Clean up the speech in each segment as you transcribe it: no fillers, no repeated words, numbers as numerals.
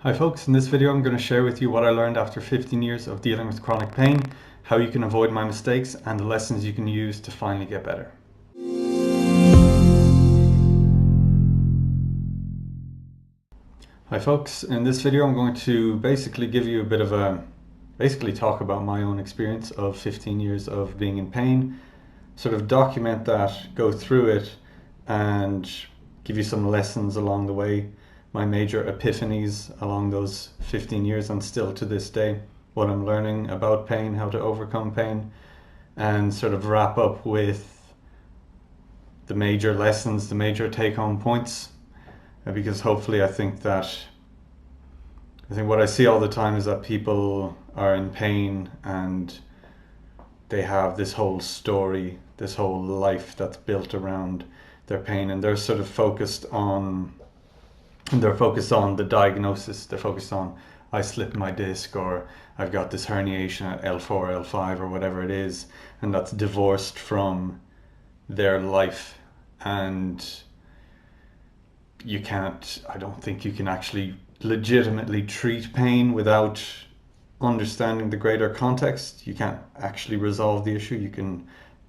Hi folks, in this video I'm going to share with you what I learned after 15 years of dealing with chronic pain, how you can avoid my mistakes, and the lessons you can use to finally get better. Hi folks, in this video I'm going to basically give you a bit of talk about my own experience of 15 years of being in pain, sort of document that, go through it, and give you some lessons along the way, my major epiphanies along those 15 years and still to this day, what I'm learning about pain, how to overcome pain, and sort of wrap up with the major lessons, the major take-home points, because hopefully I think what I see all the time is that people are in pain and they have this whole story, this whole life that's built around their pain, and they're sort of focused on the diagnosis. They're focused on, I slipped my disc, or I've got this herniation at L4, L5, or whatever it is, and that's divorced from their life. And I don't think you can actually legitimately treat pain without understanding the greater context. You can't actually resolve the issue. You can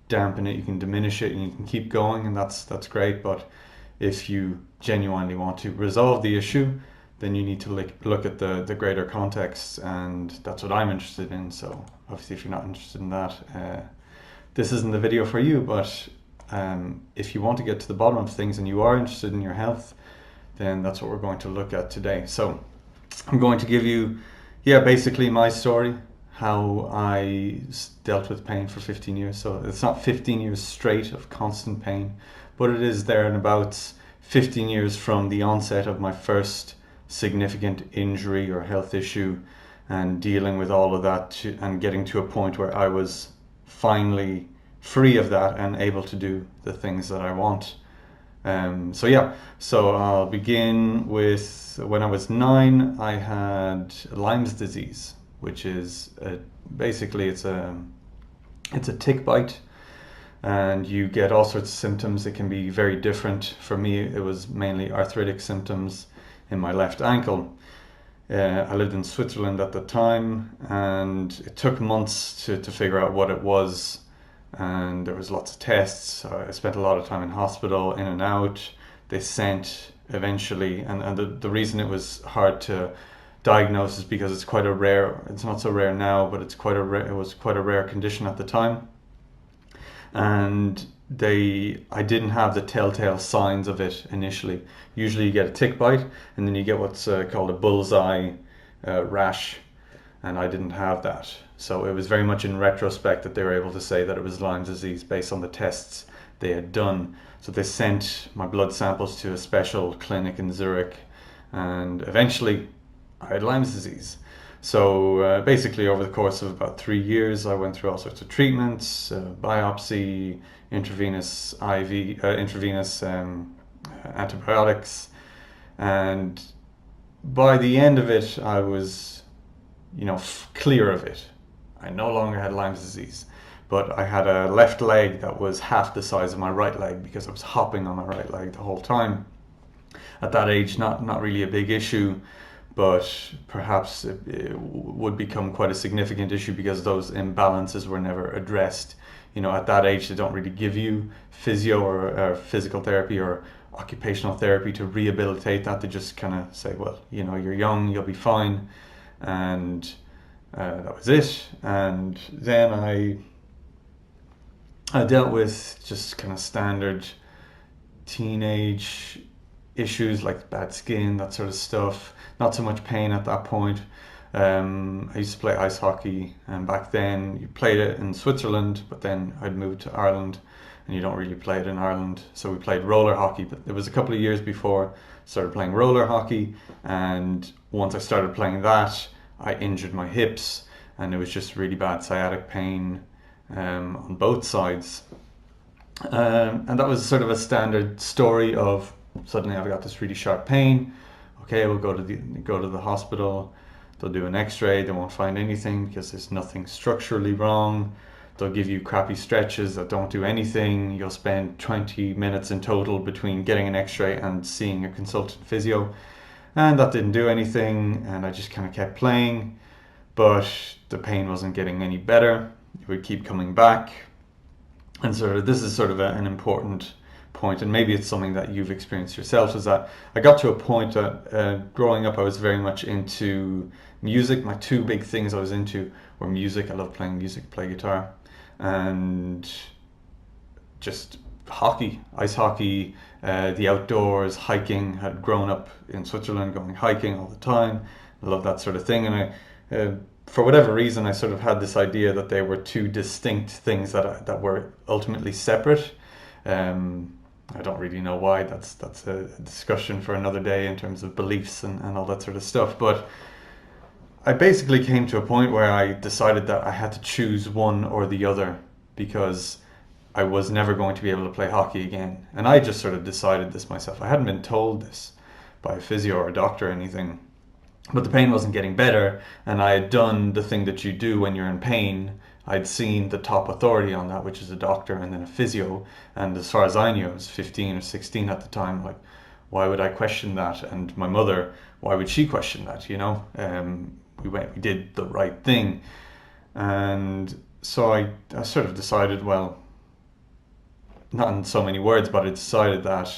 dampen it, you can diminish it, and you can keep going, and that's great. But if you genuinely want to resolve the issue, then you need to look at the greater context, and that's what I'm interested in. So obviously if you're not interested in that, this isn't the video for you. But if you want to get to the bottom of things and you are interested in your health, then that's what we're going to look at today. So I'm going to give you basically my story, how I dealt with pain for 15 years. So it's not 15 years straight of constant pain, but it is there and about 15 years from the onset of my first significant injury or health issue, and dealing with all of that and getting to a point where I was finally free of that and able to do the things that I want. So I'll begin with when I was 9. I had Lyme's disease, which is basically it's a tick bite, and you get all sorts of symptoms. It can be very different. For me, it was mainly arthritic symptoms in my left ankle. I lived in Switzerland at the time, and it took months to figure out what it was. And there was lots of tests. So I spent a lot of time in hospital, in and out. They sent eventually, and the reason it was hard to diagnose is because it's not so rare now, but it was quite a rare condition at the time. And I didn't have the telltale signs of it initially. Usually you get a tick bite, and then you get what's called a bullseye rash, and I didn't have that. So it was very much in retrospect that they were able to say that it was Lyme's disease based on the tests they had done. So they sent my blood samples to a special clinic in Zurich, and eventually I had Lyme's disease. So basically over the course of about 3 years, I went through all sorts of treatments, biopsy, intravenous antibiotics, and by the end of it, I was, clear of it. I no longer had Lyme's disease, but I had a left leg that was half the size of my right leg because I was hopping on my right leg the whole time. At that age, not really a big issue, but perhaps it would become quite a significant issue because those imbalances were never addressed. At that age, they don't really give you physio or physical therapy or occupational therapy to rehabilitate that. They just kind of say, well, you're young, you'll be fine. And that was it. And then I dealt with just kind of standard teenage issues like bad skin, that sort of stuff. Not so much pain at that point. I used to play ice hockey, and back then you played it in Switzerland, but then I'd moved to Ireland, and you don't really play it in Ireland. So we played roller hockey, but it was a couple of years before I started playing roller hockey, and once I started playing that, I injured my hips, and it was just really bad sciatic pain on both sides. And that was sort of a standard story of, suddenly I've got this really sharp pain. Okay, we'll go to the hospital. They'll do an x-ray. They won't find anything because there's nothing structurally wrong. They'll give you crappy stretches that don't do anything. You'll spend 20 minutes in total between getting an x-ray and seeing a consultant physio. And that didn't do anything, and I just kind of kept playing, but the pain wasn't getting any better. It would keep coming back. And sort of this is sort of an important point, and maybe it's something that you've experienced yourself, is that I got to a point that growing up I was very much into music. My two big things I was into were music. I love playing music, play guitar, and just hockey, ice hockey, the outdoors, hiking. Had grown up in Switzerland going hiking all the time. I love that sort of thing, and for whatever reason, I sort of had this idea that they were two distinct things that were ultimately separate. I don't really know why. That's a discussion for another day in terms of beliefs and all that sort of stuff. But I basically came to a point where I decided that I had to choose one or the other, because I was never going to be able to play hockey again. And I just sort of decided this myself. I hadn't been told this by a physio or a doctor or anything. But the pain wasn't getting better, and I had done the thing that you do when you're in pain. I'd seen the top authority on that, which is a doctor and then a physio. And as far as I knew, I was 15 or 16 at the time. Like, why would I question that? And my mother, why would she question that? You know, we did the right thing. And so I sort of decided, well, not in so many words, but I decided that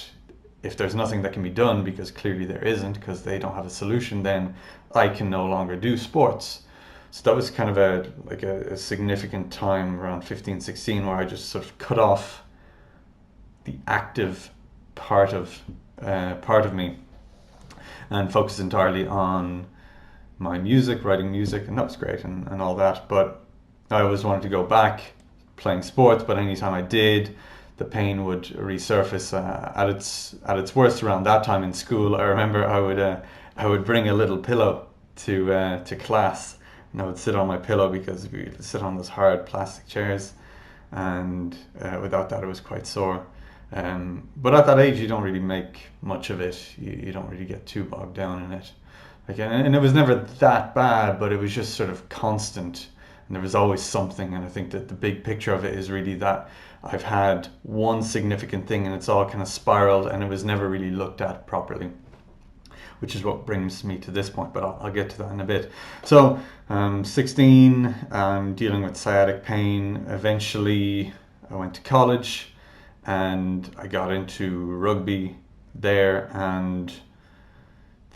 if there's nothing that can be done, because clearly there isn't, because they don't have a solution, then I can no longer do sports. So that was kind of a significant time around 15, 16, where I just sort of cut off the active part of me and focused entirely on my music, writing music, and that was great and all that. But I always wanted to go back playing sports, but anytime I did, the pain would resurface at its worst around that time in school. I remember I would bring a little pillow to class, and I would sit on my pillow because we would sit on those hard plastic chairs, and without that it was quite sore. But at that age you don't really make much of it. You don't really get too bogged down in it. And it was never that bad, but it was just sort of constant, and there was always something. And I think that the big picture of it is really that I've had one significant thing and it's all kind of spiraled, and it was never really looked at properly, which is what brings me to this point, but I'll get to that in a bit. So 16, I'm dealing with sciatic pain. Eventually I went to college and I got into rugby there, and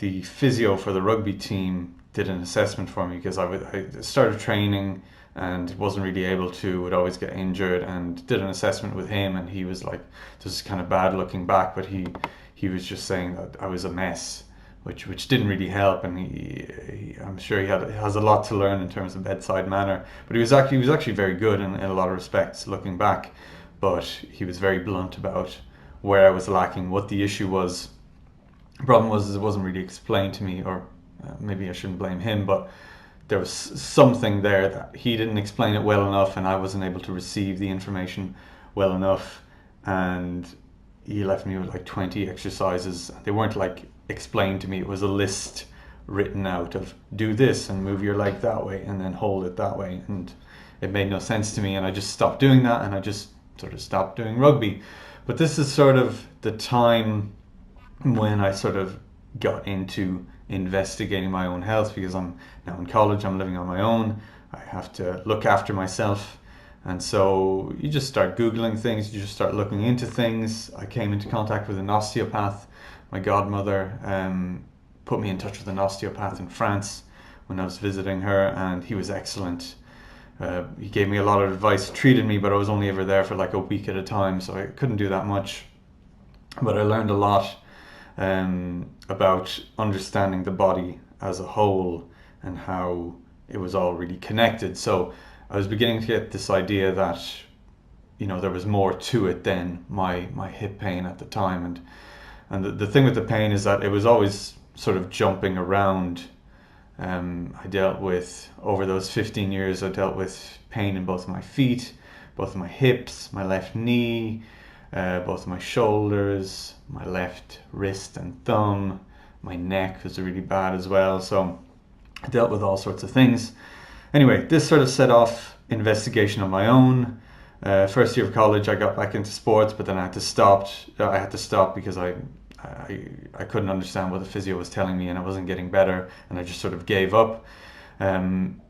the physio for the rugby team did an assessment for me, because I started training and wasn't really able to, would always get injured, and did an assessment with him, and he was like, this is kind of bad looking back, but he was just saying that I was a mess, which didn't really help. And I'm sure he has a lot to learn in terms of bedside manner, but he was actually very good in a lot of respects looking back. But he was very blunt about where I was lacking, what the issue was. The problem was it wasn't really explained to me, or maybe I shouldn't blame him, but there was something there that he didn't explain it well enough, and I wasn't able to receive the information well enough. And he left me with like 20 exercises. They weren't like explained to me. It was a list written out of do this and move your leg that way and then hold it that way, and it made no sense to me, and I just stopped doing that, and I just sort of stopped doing rugby. But this is sort of the time when I sort of got into investigating my own health, because I'm now in college, I'm living on my own, I have to look after myself. And so you just start Googling things, you just start looking into things. I came into contact with an osteopath. My godmother put me in touch with an osteopath in France when I was visiting her, and he was excellent. He gave me a lot of advice, treated me, but I was only ever there for like a week at a time, so I couldn't do that much. But I learned a lot about understanding the body as a whole and how it was all really connected. So I was beginning to get this idea that, you know, there was more to it than my hip pain at the time. And the thing with the pain is that it was always sort of jumping around. I dealt with, over those 15 years, I dealt with pain in both of my feet, both of my hips, my left knee, both of my shoulders, my left wrist and thumb. My neck was really bad as well. So I dealt with all sorts of things. Anyway, this sort of set off investigation on my own. First year of college, I got back into sports, but then I had to stop because I I couldn't understand what the physio was telling me, and I wasn't getting better, and I just sort of gave up. And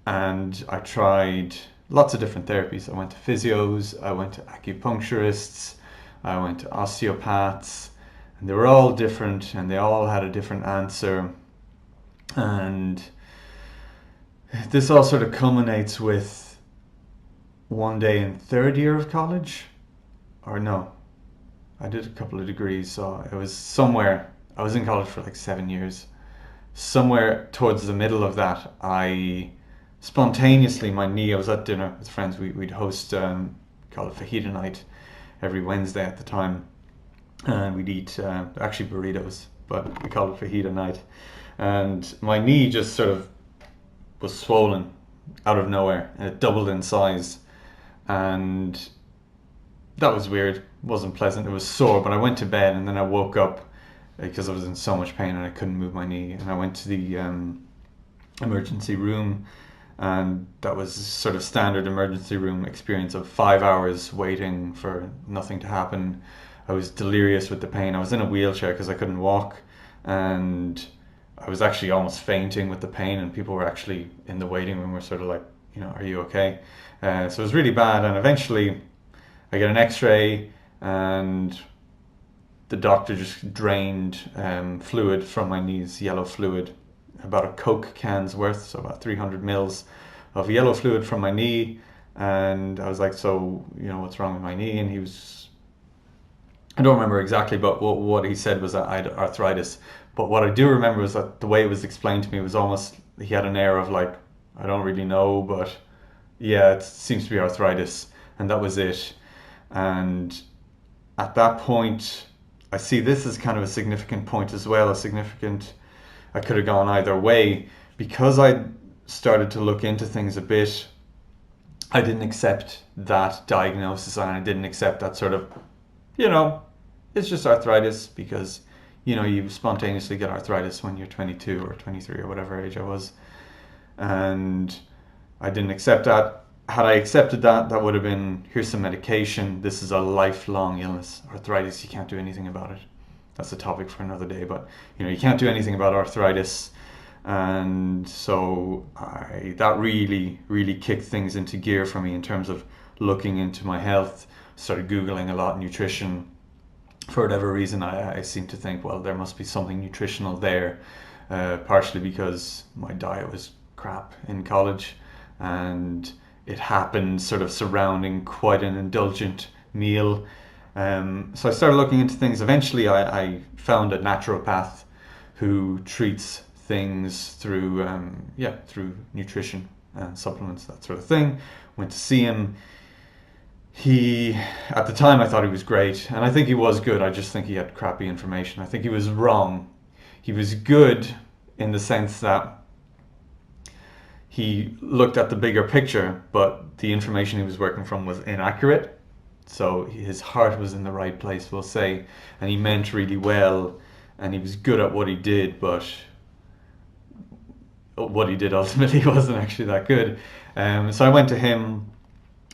I tried lots of different therapies. I went to physios, I went to acupuncturists, I went to osteopaths, and they were all different, and they all had a different answer. And this all sort of culminates with one day in third year of college, or no, I did a couple of degrees, so it was somewhere, I was in college for like 7 years. Somewhere towards the middle of that, spontaneously, my knee, I was at dinner with friends, we'd host, call it fajita night, every Wednesday at the time. And we'd eat, actually burritos, but we called it fajita night. And my knee just sort of was swollen out of nowhere, and it doubled in size. And that was weird, wasn't pleasant, it was sore, but I went to bed, and then I woke up because I was in so much pain and I couldn't move my knee, and I went to the emergency room, and that was sort of standard emergency room experience of 5 hours waiting for nothing to happen. I was delirious with the pain. I was in a wheelchair because I couldn't walk, and I was actually almost fainting with the pain, and people were actually in the waiting room were sort of like, are you okay? So it was really bad, and eventually I get an x-ray, and the doctor just drained fluid from my knees, yellow fluid, about a Coke can's worth, so about 300 mils of yellow fluid from my knee. And I was like, so, what's wrong with my knee? And I don't remember exactly, but what he said was that I had arthritis. But what I do remember was that the way it was explained to me was almost, he had an air of like, I don't really know, but yeah, it seems to be arthritis. And that was it. And at that point, I see this as kind of a significant point as well, I could have gone either way. Because I started to look into things a bit, I didn't accept that diagnosis, and I didn't accept that sort of, it's just arthritis, because, you spontaneously get arthritis when you're 22 or 23 or whatever age I was. And I didn't accept that. Had I accepted that, that would have been, here's some medication. This is a lifelong illness. Arthritis, you can't do anything about it. That's a topic for another day, but you can't do anything about arthritis. And so that really, really kicked things into gear for me in terms of looking into my health. Started Googling a lot, nutrition. For whatever reason, I seem to think, well, there must be something nutritional there, partially because my diet was crap in college, and it happened sort of surrounding quite an indulgent meal. So I started looking into things. Eventually I found a naturopath who treats things through through nutrition and supplements, that sort of thing. Went to see him. At the time I thought he was great, and I think he was good. I just think he had crappy information. I think he was wrong. He was good in the sense that he looked at the bigger picture, but the information he was working from was inaccurate. So his heart was in the right place, we'll say, and he meant really well, and he was good at what he did, but what he did ultimately wasn't actually that good. So I went to him,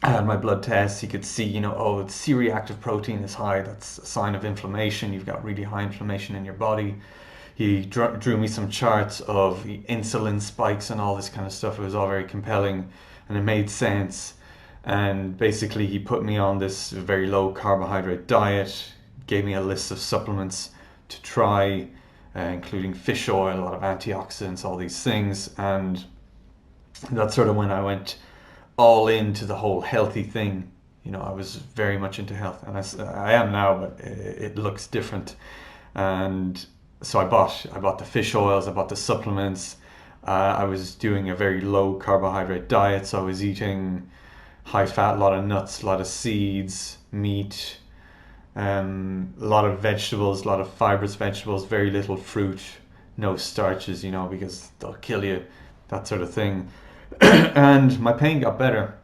I had my blood tests. He could see, C-reactive protein is high. That's a sign of inflammation. You've got really high inflammation in your body. He drew me some charts of insulin spikes and all this kind of stuff. It was all very compelling, and it made sense. And basically he put me on this very low carbohydrate diet, gave me a list of supplements to try, including fish oil, a lot of antioxidants, all these things. And that's sort of when I went all into the whole healthy thing. I was very much into health, and I am now, but it looks different. And so I bought the fish oils, I bought the supplements. I was doing a very low carbohydrate diet, so I was eating high fat, a lot of nuts, a lot of seeds, meat, a lot of vegetables, a lot of fibrous vegetables, very little fruit, no starches, because they'll kill you, that sort of thing. And my pain got better.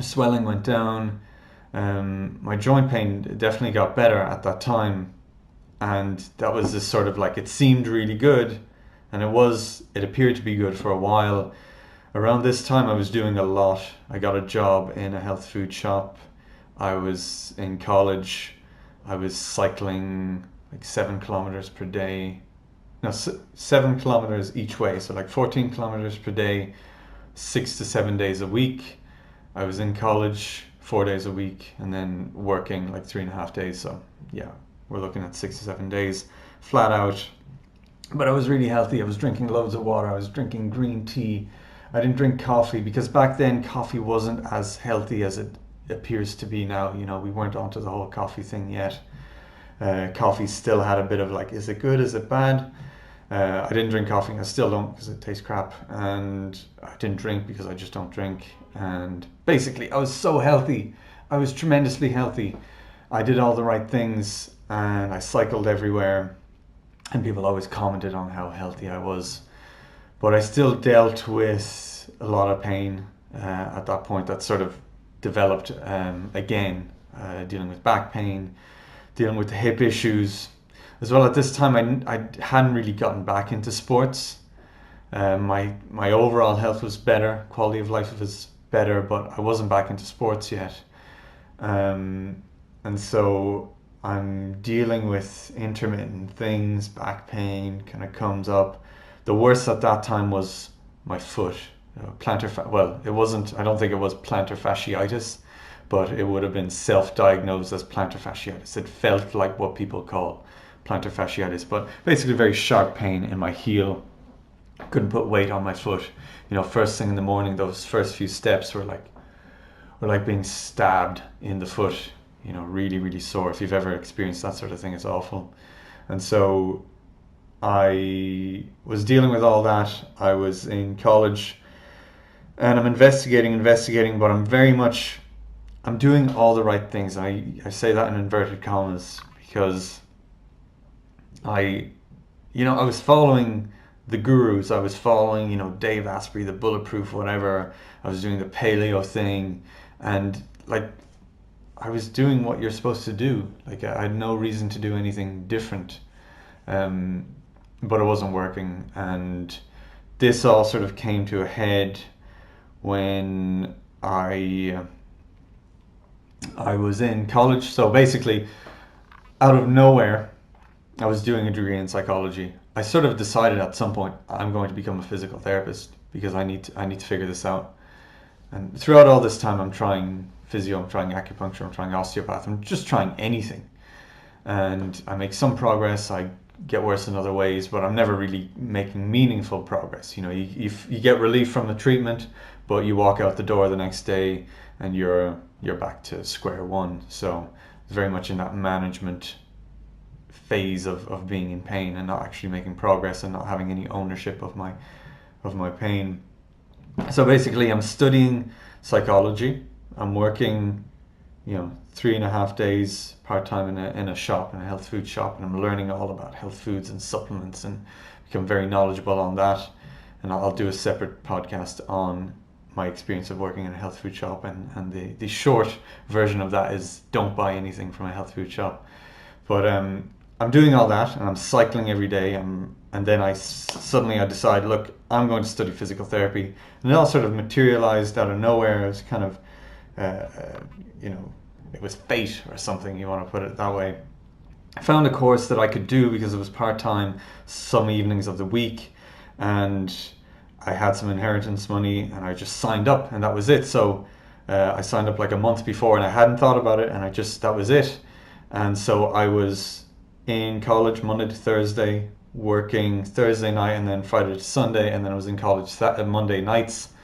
Swelling went down. My joint pain definitely got better at that time. And that was this sort of like, it seemed really good, and it appeared to be good for a while. Around this time I was doing a lot. I got a job in a health food shop. I was in college. I was cycling like 7 kilometers per day. No, 7 kilometers each way. So like 14 kilometers per day, 6 to 7 days a week. I was in college 4 days a week and then working like 3.5 days. So yeah, we're looking at 6 to 7 days flat out. But I was really healthy. I was drinking loads of water. I was drinking green tea. I didn't drink coffee because back then coffee wasn't as healthy as it appears to be now. You know, we weren't onto the whole coffee thing yet. Coffee still had a bit of like, is it good? Is it bad? I didn't drink coffee. I still don't because it tastes crap. And I didn't drink because I just don't drink. And basically, I was so healthy. I was tremendously healthy. I did all the right things and I cycled everywhere. And people always commented on how healthy I was. But I still dealt with a lot of pain at that point. That sort of developed again, dealing with back pain, dealing with the hip issues. As well, at this time, I hadn't really gotten back into sports. My overall health was better, quality of life was better, but I wasn't back into sports yet. And so I'm dealing with intermittent things, back pain kind of comes up. The worst at that time was my foot. Well, it wasn't, I don't think it was plantar fasciitis, but it would have been self-diagnosed as plantar fasciitis. It felt like what people call plantar fasciitis, but basically very sharp pain in my heel. Couldn't put weight on my foot. You know, first thing in the morning, those first few steps were like being stabbed in the foot. You know, really, really sore. If you've ever experienced that sort of thing, it's awful. And so I was dealing with all that. I was in college and I'm investigating, but I'm doing all the right things. I say that in inverted commas because I was following the gurus. I was following, Dave Asprey, the bulletproof, whatever. I was doing the paleo thing and like, I was doing what you're supposed to do. Like I had no reason to do anything different. But it wasn't working. And this all sort of came to a head when I was in college. So basically, out of nowhere, I was doing a degree in psychology. I sort of decided at some point I'm going to become a physical therapist because I need to figure this out. And throughout all this time, I'm trying physio, I'm trying acupuncture, I'm trying osteopath, I'm just trying anything. And I make some progress, I get worse in other ways, but I'm never really making meaningful progress. You get relief from the treatment, but you walk out the door the next day and you're back to square one. So it's very much in that management phase of being in pain and not actually making progress and not having any ownership of my pain. So basically I'm studying psychology. I'm working, 3.5 days part-time in a shop, in a health food shop, and I'm learning all about health foods and supplements and become very knowledgeable on that. And I'll do a separate podcast on my experience of working in a health food shop, and the short version of that is don't buy anything from a health food shop. But I'm doing all that and I'm cycling every day, and then I suddenly decide, look, I'm going to study physical therapy. And it all sort of materialized out of nowhere. It was kind of it was fate or something, you want to put it that way. I found a course that I could do because it was part-time some evenings of the week, and I had some inheritance money and I just signed up and that was it. So I signed up like a month before and I hadn't thought about it, and that was it. And so I was in college Monday to Thursday, working Thursday night and then Friday to Sunday, and then I was in college Monday nights.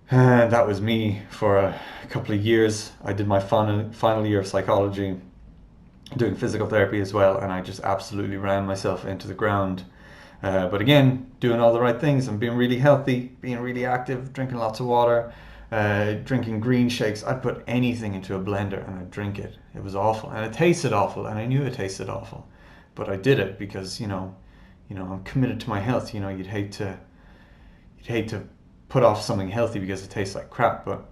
And that was me for a couple of years. I did my final year of psychology, doing physical therapy as well, and I just absolutely ran myself into the ground. But again, doing all the right things and being really healthy, being really active, drinking lots of water, drinking green shakes. I'd put anything into a blender and I'd drink it. It was awful, and it tasted awful, and I knew it tasted awful, but I did it because I'm committed to my health. You'd hate to put off something healthy because it tastes like crap, but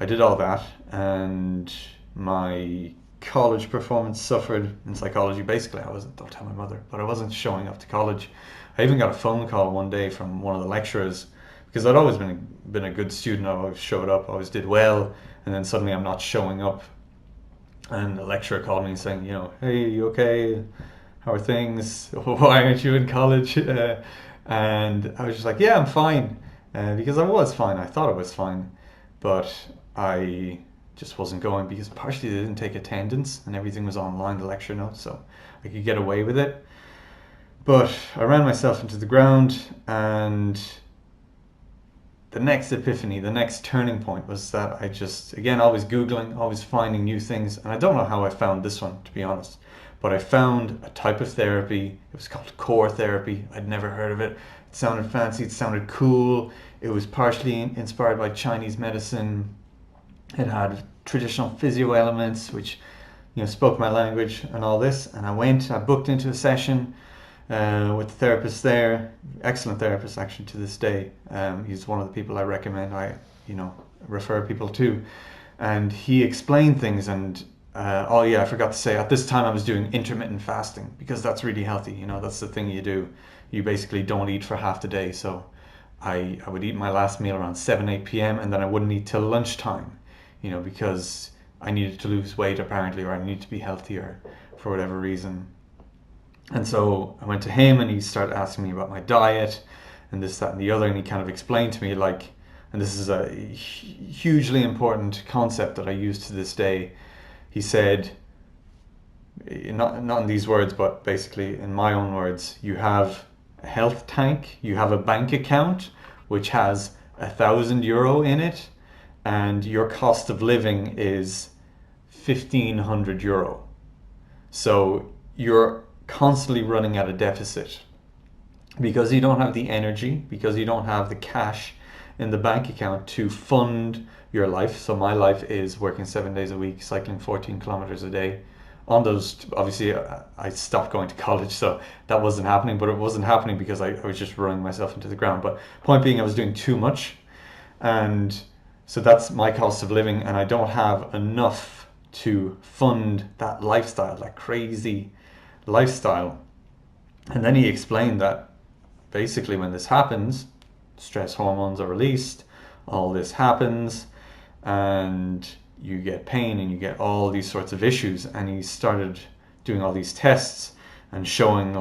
I did all that, and my college performance suffered in psychology. Basically, don't tell my mother, but I wasn't showing up to college. I even got a phone call one day from one of the lecturers, because I'd always been a good student. I always showed up, always did well, and then suddenly I'm not showing up And the lecturer called me saying, hey, you okay? How are things? Why aren't you in college? And I was just like, yeah, I'm fine. Because I was fine. I thought I was fine. But I just wasn't going because partially they didn't take attendance and everything was online, the lecture notes, so I could get away with it. But I ran myself into the ground, and the next epiphany, the next turning point was that I just, again, always Googling, always finding new things. And I don't know how I found this one, to be honest, but I found a type of therapy. It was called core therapy. I'd never heard of it. It sounded fancy, it sounded cool. It was partially inspired by Chinese medicine. It had traditional physio elements, which spoke my language and all this. And I booked into a session with the therapist there. Excellent therapist, actually, to this day. He's one of the people I recommend. Refer people to, and he explained things. And oh yeah, I forgot to say, at this time I was doing intermittent fasting because that's really healthy. That's the thing you do. You basically don't eat for half the day. So I would eat my last meal around 7-8 p.m. and then I wouldn't eat till lunchtime. Because I needed to lose weight apparently, or I needed to be healthier for whatever reason. And so I went to him and he started asking me about my diet and this, that, and the other. And he kind of explained to me, and this is a hugely important concept that I use to this day. He said, not in these words, but basically in my own words, you have a health tank, you have a bank account which has €1,000 in it, and your cost of living is €1,500. So you're constantly running at a deficit because you don't have the energy, because you don't have the cash in the bank account to fund your life. So my life is working 7 days a week, cycling 14 kilometers a day. On those, obviously, I stopped going to college, so that wasn't happening, but it wasn't happening because I was just running myself into the ground. But point being, I was doing too much, and so that's my cost of living, and I don't have enough to fund that lifestyle, that crazy lifestyle. And then he explained that basically when this happens, stress hormones are released, all this happens, and you get pain and you get all these sorts of issues. And he started doing all these tests and showing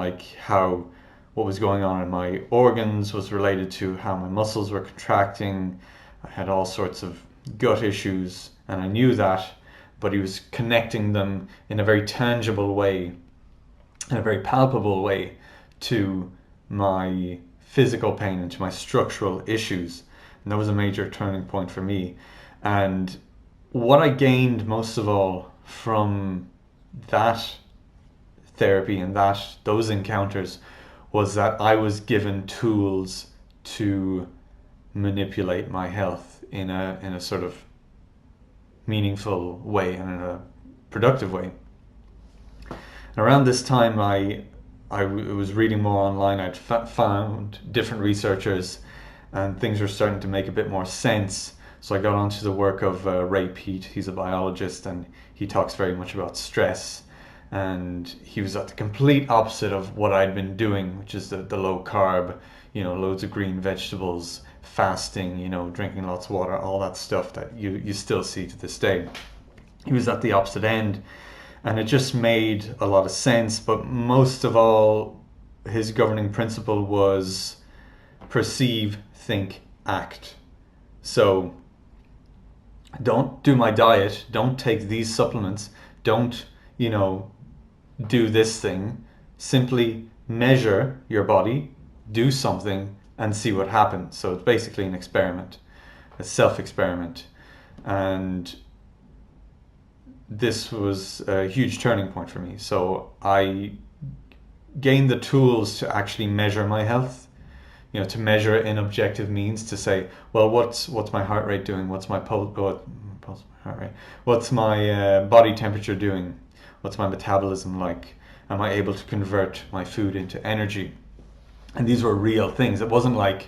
how what was going on in my organs was related to how my muscles were contracting. I had all sorts of gut issues, and I knew that, but he was connecting them in a very tangible way, in a very palpable way, to my physical pain and to my structural issues. And that was a major turning point for me. And what I gained most of all from that therapy and those encounters was that I was given tools to manipulate my health in a sort of meaningful way and in a productive way. And around this time, I was reading more online. I'd found different researchers, and things were starting to make a bit more sense. So I got onto the work of Ray Peat. He's a biologist, and he talks very much about stress. And he was at the complete opposite of what I'd been doing, which is the low carb, loads of green vegetables, fasting, drinking lots of water, all that stuff that you still see to this day. He was at the opposite end, and it just made a lot of sense. But most of all, his governing principle was perceive, think, act. So don't do my diet, don't take these supplements, don't, do this thing. Simply measure your body, do something, and see what happens. So it's basically an experiment, a self-experiment. And this was a huge turning point for me. So I gained the tools to actually measure my health, to measure it in objective means, to say, well, what's my heart rate doing? What's my heart rate? What's my body temperature doing? What's my metabolism like? Am I able to convert my food into energy? And these were real things. It wasn't like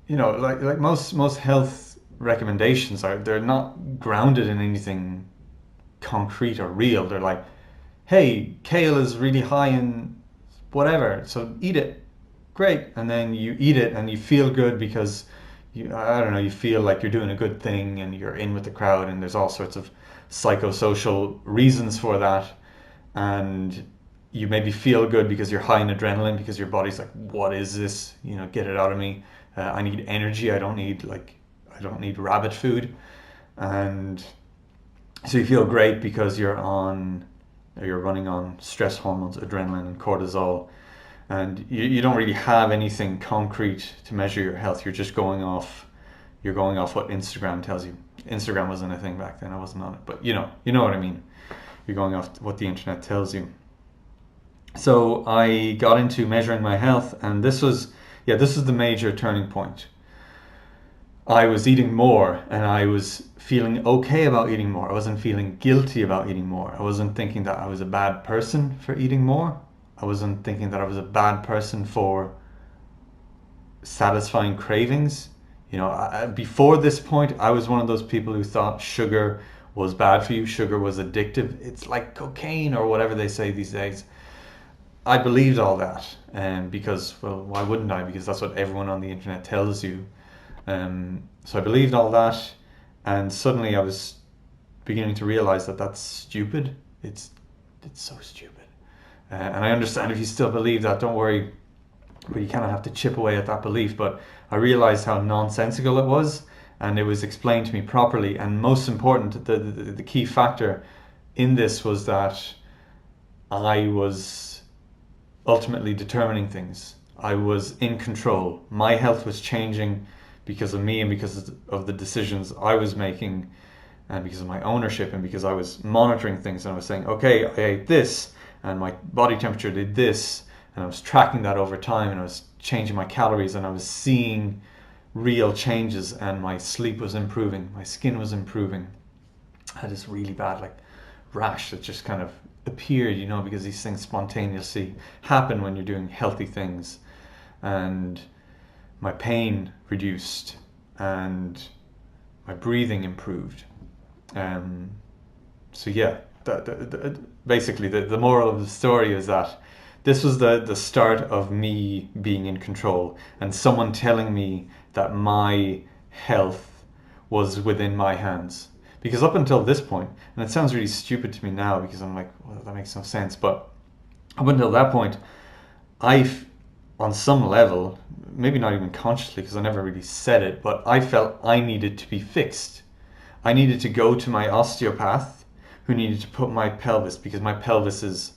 most health recommendations they're not grounded in anything concrete or real. They're like, hey, kale is really high in whatever, so eat it. Great. And then you eat it and you feel good because you feel like you're doing a good thing and you're in with the crowd, and there's all sorts of psychosocial reasons for that, and you maybe feel good because you're high in adrenaline, because your body's like, what is this, get it out of me. I need energy. I don't need rabbit food. And so you feel great because you're running on stress hormones, adrenaline and cortisol, and you don't really have anything concrete to measure your health. You're just going off what Instagram tells you. Instagram wasn't a thing back then. I wasn't on it, but you know what I mean. You're going off what the internet tells you. So I got into measuring my health, and this was the major turning point. I was eating more, and I was feeling okay about eating more. I wasn't feeling guilty about eating more. I wasn't thinking that I was a bad person for eating more. I wasn't thinking that I was a bad person for satisfying cravings. Before this point, I was one of those people who thought sugar was bad for you. Sugar was addictive. It's like cocaine or whatever they say these days. I believed all that, because, well, why wouldn't I? Because that's what everyone on the internet tells you. So I believed all that, and suddenly I was beginning to realize that that's stupid. It's so stupid. And I understand if you still believe that, don't worry, but you kind of have to chip away at that belief. But I realized how nonsensical it was, and it was explained to me properly. And most important, the key factor in this was that I was ultimately determining things. I was in control. My health was changing because of me and because of the decisions I was making, and because of my ownership, and because I was monitoring things, and I was saying, okay, I ate this and my body temperature did this, and I was tracking that over time, and I was changing my calories, and I was seeing real changes, and my sleep was improving, my skin was improving. I had this really bad rash that just kind of appeared, because these things spontaneously happen when you're doing healthy things. And my pain reduced, and my breathing improved. So yeah, basically the moral of the story is that this was the start of me being in control, and someone telling me that my health was within my hands. Because up until this point, and it sounds really stupid to me now because I'm like, well, that makes no sense, but up until that point, on some level, maybe not even consciously because I never really said it, but I felt I needed to be fixed. I needed to go to my osteopath, who needed to put my pelvis, because my pelvis is,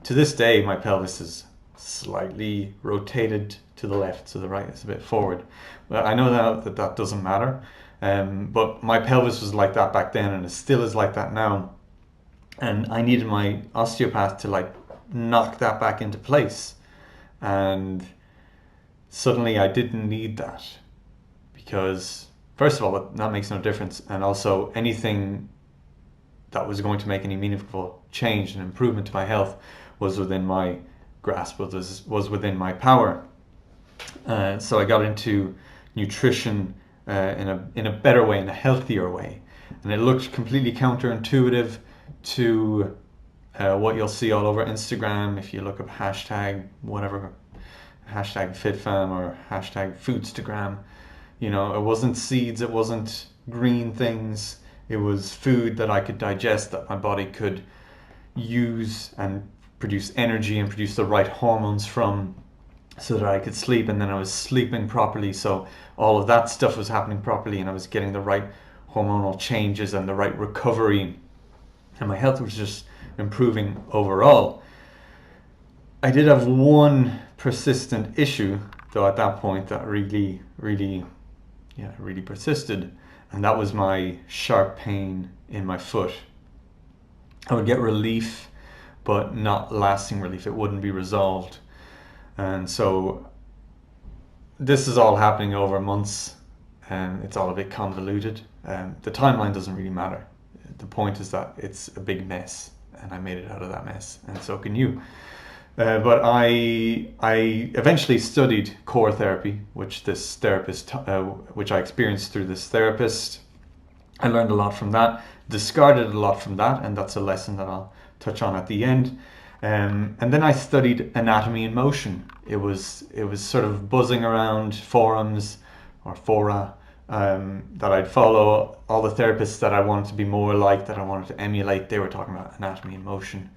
to this day, my pelvis is slightly rotated to the left, so the right is a bit forward. Well, I know now that doesn't matter, but my pelvis was like that back then, and it still is like that now. And I needed my osteopath to knock that back into place. And suddenly I didn't need that, because first of all, that makes no difference, and also anything that was going to make any meaningful change and improvement to my health was within my grasp, was within my power. So I got into nutrition in a better way, in a healthier way, and it looked completely counterintuitive to what you'll see all over Instagram if you look up hashtag FitFam or hashtag Foodstagram. It wasn't seeds, it wasn't green things, it was food that I could digest, that my body could use and produce energy and produce the right hormones from, so that I could sleep, and then I was sleeping properly, so all of that stuff was happening properly, and I was getting the right hormonal changes and the right recovery, and my health was just improving overall. I did have one persistent issue though at that point that really persisted, and that was my sharp pain in my foot. I would get relief, but not lasting relief. It wouldn't be resolved. And so this is all happening over months, and it's all a bit convoluted. The timeline doesn't really matter. The point is that it's a big mess, and I made it out of that mess, and so can you. But I eventually studied core therapy, which I experienced through this therapist. I learned a lot from that, discarded a lot from that, and that's a lesson that I'll touch on at the end. And then I studied anatomy in motion. It was sort of buzzing around forums or fora that I'd follow. All the therapists that I wanted to be more like, that I wanted to emulate, they were talking about anatomy in motion.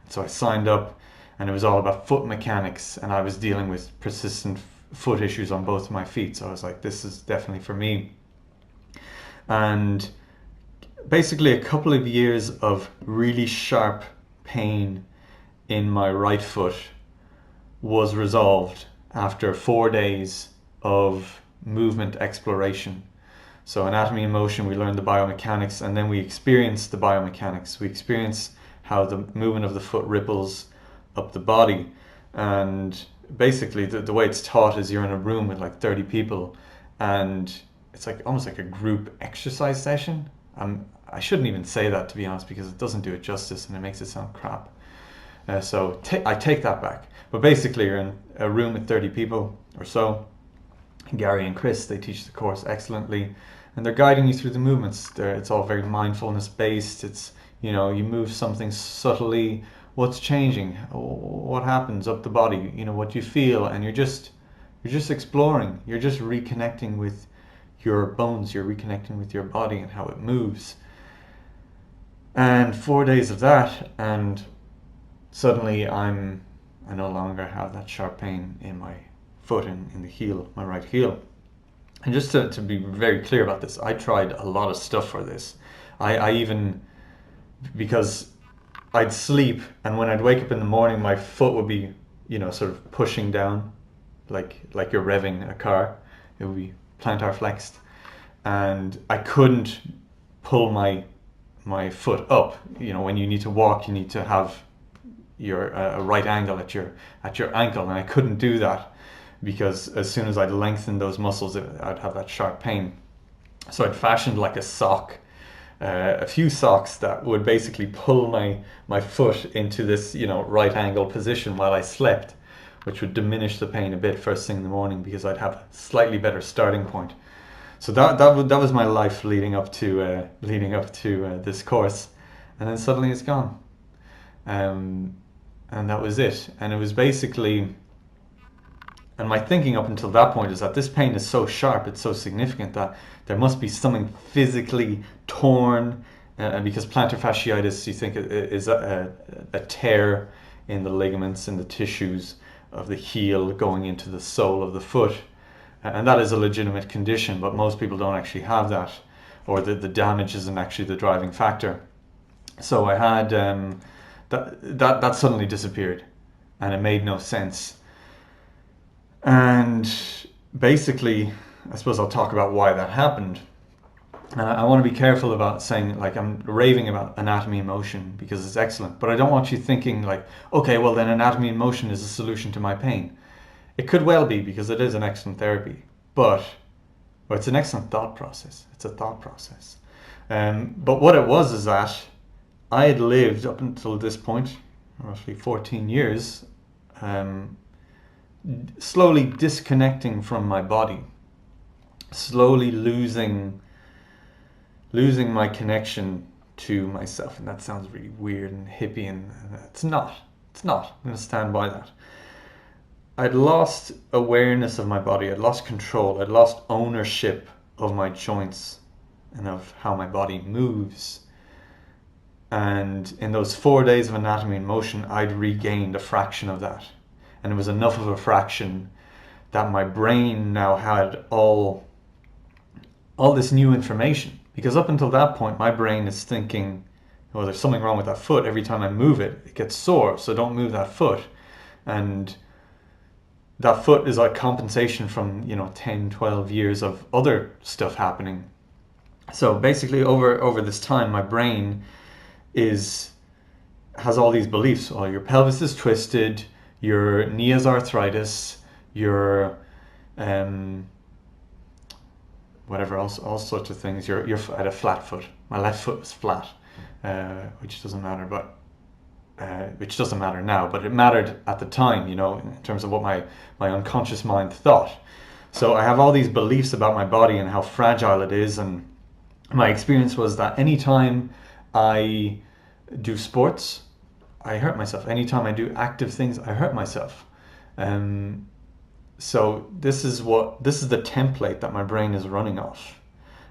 So I signed up, and it was all about foot mechanics, and I was dealing with persistent foot issues on both of my feet. So I was like, this is definitely for me. And basically a couple of years of really sharp pain in my right foot was resolved after 4 days of movement exploration. So anatomy in motion, we learned the biomechanics, and then we experienced the biomechanics. We experienced how the movement of the foot ripples up the body. And basically the way it's taught is you're in a room with like 30 people, and it's like almost like a group exercise session. I shouldn't even say that, to be honest, because it doesn't do it justice and it makes it sound crap. So I take that back. But basically you're in a room with 30 people or so. Gary and Chris, they teach the course excellently, and they're guiding you through the movements. It's all very mindfulness based. It's, you know, you move something subtly, what's changing, what happens up the body, you know, what you feel, and you're just exploring. You're just reconnecting with your bones, you're reconnecting with your body and how it moves. And 4 days of that, and suddenly I no longer have that sharp pain in my foot, in the heel, my right heel. And just to be very clear about this, I tried a lot of stuff for this. I even, because I'd sleep, and when I'd wake up in the morning, my foot would be, you know, sort of pushing down, like you're revving a car. It would be plantar flexed, and I couldn't pull my foot up. You know, when you need to walk, you need to have your a right angle at your ankle, and I couldn't do that because as soon as I'd lengthen those muscles, I'd have that sharp pain. So I'd fashioned like a sock, a few socks that would basically pull my foot into this, you know, right angle position while I slept, which would diminish the pain a bit first thing in the morning because I'd have a slightly better starting point. So that was my life leading up to this course, and then suddenly it's gone, and that was it. And it was basically, and my thinking up until that point is that this pain is so sharp, it's so significant, that there must be something physically torn, because plantar fasciitis, you think, is a tear in the ligaments and the tissues of the heel going into the sole of the foot. And that is a legitimate condition, but most people don't actually have that, or the damage isn't actually the driving factor. So I had that suddenly disappeared, and it made no sense. And basically, I suppose I'll talk about why that happened. And I want to be careful about saying, like, I'm raving about anatomy in motion because it's excellent, but I don't want you thinking like, okay, well then anatomy in motion is a solution to my pain. It could well be, because it is an excellent therapy, but it's an excellent thought process. It's a thought process. But what it was is that I had lived up until this point, roughly 14 years, slowly disconnecting from my body, slowly losing my connection to myself. And that sounds really weird and hippie, and it's not. I'm going to stand by that. I'd lost awareness of my body. I'd lost control. I'd lost ownership of my joints and of how my body moves. And in those 4 days of anatomy in motion, I'd regained a fraction of that. And it was enough of a fraction that my brain now had all this new information. Because up until that point, my brain is thinking, oh, there's something wrong with that foot. Every time I move it, it gets sore, so don't move that foot. And that foot is like compensation from, 10, 12 years of other stuff happening. So basically over this time, my brain has all these beliefs. Oh, your pelvis is twisted, your knee has arthritis, your whatever else, all sorts of things. You're at a flat foot. My left foot was flat, which doesn't matter, but which doesn't matter now, but it mattered at the time, in terms of what my unconscious mind thought. So I have all these beliefs about my body and how fragile it is, and my experience was that anytime I do sports, I hurt myself. Anytime I do active things, I hurt myself. So this is the template that my brain is running off.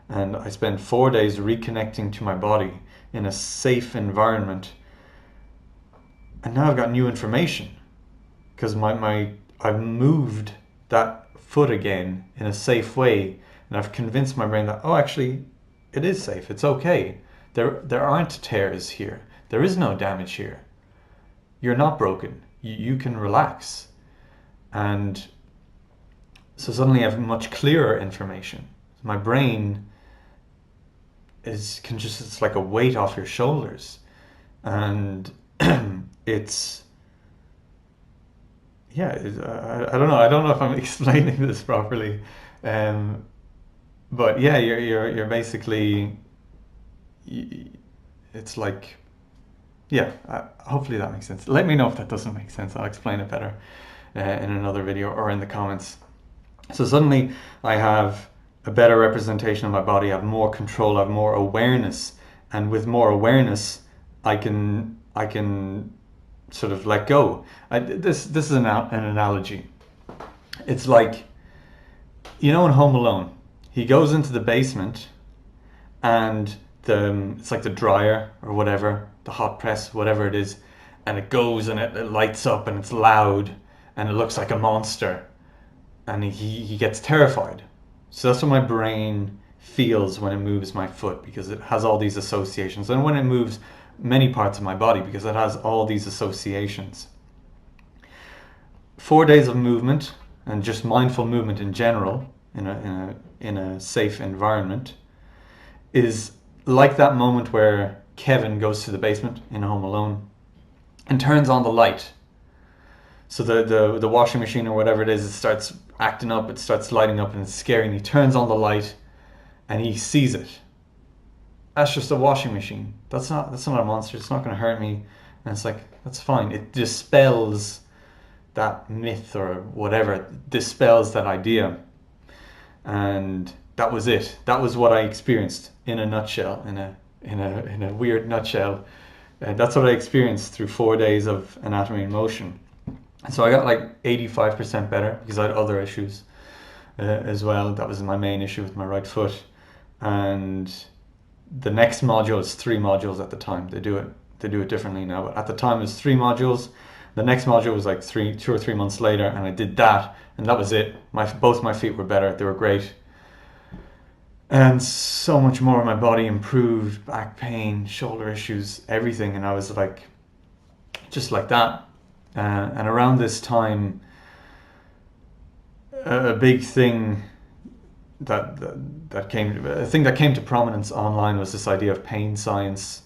and I spent 4 days reconnecting to my body in a safe environment. And now I've got new information because I've moved that foot again in a safe way, and I've convinced my brain that, oh, actually, it is safe. It's okay. There aren't tears here. There is no damage here. You're not broken. You can relax. And so suddenly I have much clearer information. My brain it's like a weight off your shoulders. And it's, yeah, I don't know. I don't know if I'm explaining this properly. But yeah, you're basically, it's like, yeah, hopefully that makes sense. Let me know if that doesn't make sense. I'll explain it better in another video or in the comments. So suddenly I have a better representation of my body. I have more control. I have more awareness, and with more awareness, I can sort of let go. This is an analogy. It's like, in Home Alone, he goes into the basement, and it's like the dryer or whatever, the hot press, whatever it is, and it goes and it lights up and it's loud and it looks like a monster, and he gets terrified. So that's what my brain feels when it moves my foot, because it has all these associations, and when it moves many parts of my body, because it has all these associations. 4 days of movement, and just mindful movement in general, in a safe environment, is like that moment where Kevin goes to the basement in Home Alone and turns on the light. So the washing machine or whatever it is, it starts acting up, it starts lighting up, and it's scary, and he turns on the light and he sees it. That's just a washing machine. That's not a monster. It's not going to hurt me. And it's like, that's fine. It dispels that myth or whatever. It dispels that idea. And that was it. That was what I experienced in a nutshell, in a weird nutshell. That's what I experienced through 4 days of anatomy in motion. And so I got like 85% better, because I had other issues as well. That was my main issue with my right foot. And the next module is 3 modules at the time. They do it differently now, but at the time it was 3 modules. The next module was like 2 or 3 months later, and I did that, and that was it. Both my feet were better. They were great. And so much more of my body improved, back pain, shoulder issues, everything. And I was like, just like that. And around this time, a big thing that came to prominence online was this idea of pain science.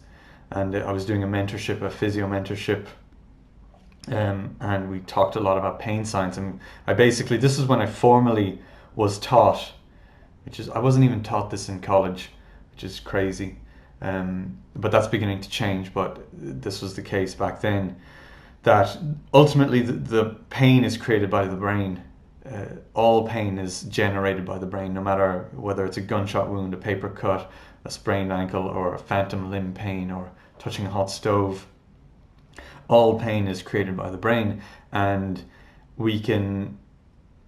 And I was doing a physio mentorship, and we talked a lot about pain science. And this is when I formally was taught, I wasn't even taught this in college, which is crazy. But that's beginning to change. But this was the case back then, that ultimately the pain is created by the brain. All pain is generated by the brain, no matter whether it's a gunshot wound, a paper cut, a sprained ankle, or a phantom limb pain, or touching a hot stove. All pain is created by the brain, and we can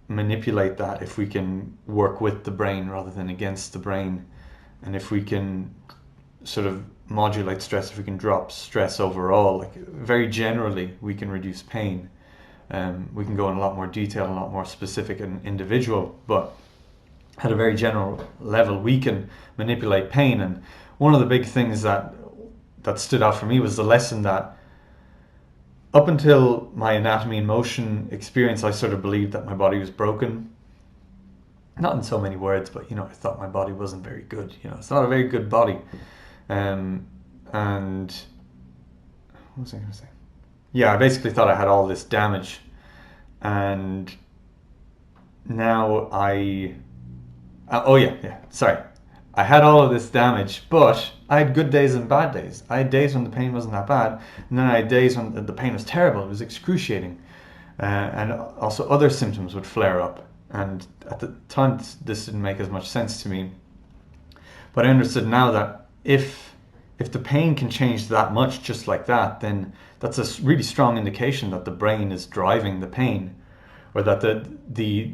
manipulate that if we can work with the brain rather than against the brain. And if we can sort of modulate stress, if we can drop stress overall, like very generally, we can reduce pain. We can go in a lot more detail, a lot more specific and individual, but at a very general level, we can manipulate pain. And one of the big things that stood out for me was the lesson that up until my anatomy in motion experience, I sort of believed that my body was broken. Not in so many words, but I thought my body wasn't very good. It's not a very good body. And what was I going to say? Yeah, I basically thought I had all this damage, and now I had all of this damage, but I had good days and bad days. I had days when the pain wasn't that bad, and then I had days when the pain was terrible. It was excruciating, and also other symptoms would flare up. And at the time, this didn't make as much sense to me. But I understood now that if the pain can change that much just like that, then that's a really strong indication that the brain is driving the pain. or that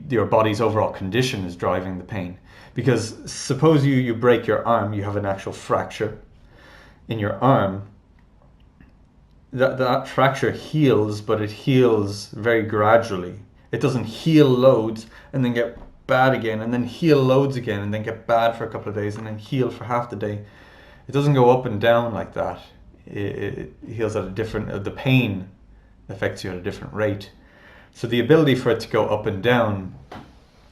your body's overall condition is driving the pain. Because suppose you break your arm, you have an actual fracture in your arm. That fracture heals, but it heals very gradually. It doesn't heal loads and then get bad again, and then heal loads again, and then get bad for a couple of days, and then heal for half the day. It doesn't go up and down like that. It heals at a different, the pain affects you at a different rate. So the ability for it to go up and down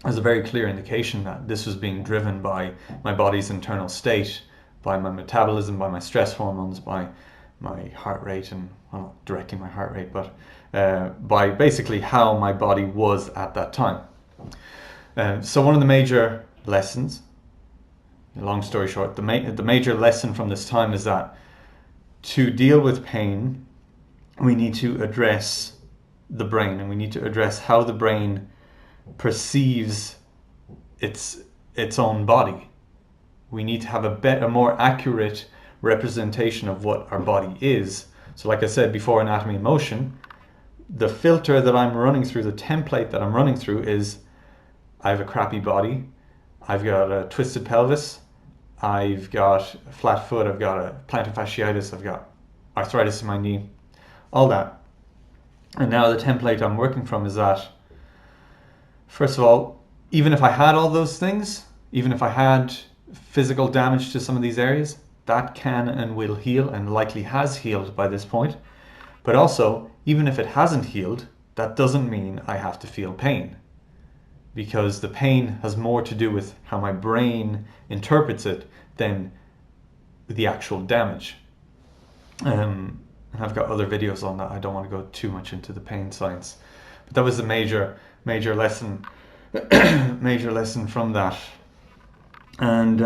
is a very clear indication that this was being driven by my body's internal state, by my metabolism, by my stress hormones, by my heart rate, and well, not directly my heart rate, but by basically how my body was at that time. So one of the major lessons, long story short, the major lesson from this time is that to deal with pain, we need to address the brain, and we need to address how the brain perceives its own body. We need to have a more accurate representation of what our body is. So like I said before, Anatomy in Motion, the filter that I'm running through, the template that I'm running through is, I have a crappy body, I've got a twisted pelvis, I've got a flat foot, I've got a plantar fasciitis, I've got arthritis in my knee, all that. And now the template I'm working from is that, first of all, even if I had all those things, even if I had physical damage to some of these areas, that can and will heal, and likely has healed by this point. But also, even if it hasn't healed, that doesn't mean I have to feel pain, because the pain has more to do with how my brain interprets it than the actual damage. And I've got other videos on that. I don't want to go too much into the pain science, but that was the major lesson major lesson from that. And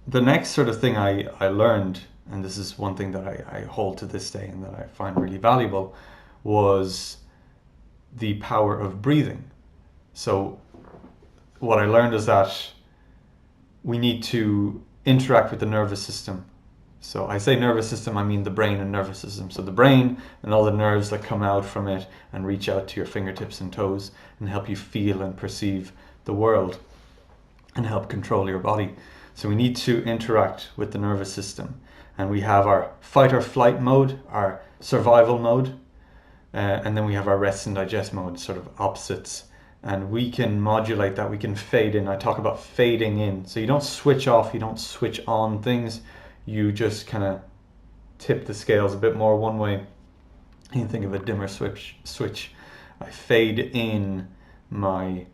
the next sort of thing I learned, and this is one thing that I hold to this day and that I find really valuable, was the power of breathing. So what I learned is that we need to interact with the nervous system. So I say nervous system, I mean the brain and nervous system. So the brain and all the nerves that come out from it and reach out to your fingertips and toes and help you feel and perceive the world and help control your body. So we need to interact with the nervous system. And we have our fight or flight mode, our survival mode, and then we have our rest and digest mode, sort of opposites. And we can modulate that, we can fade in. I talk about fading in. So you don't switch off, you don't switch on things. You just kind of tip the scales a bit more one way. You can think of a dimmer switch. I fade in my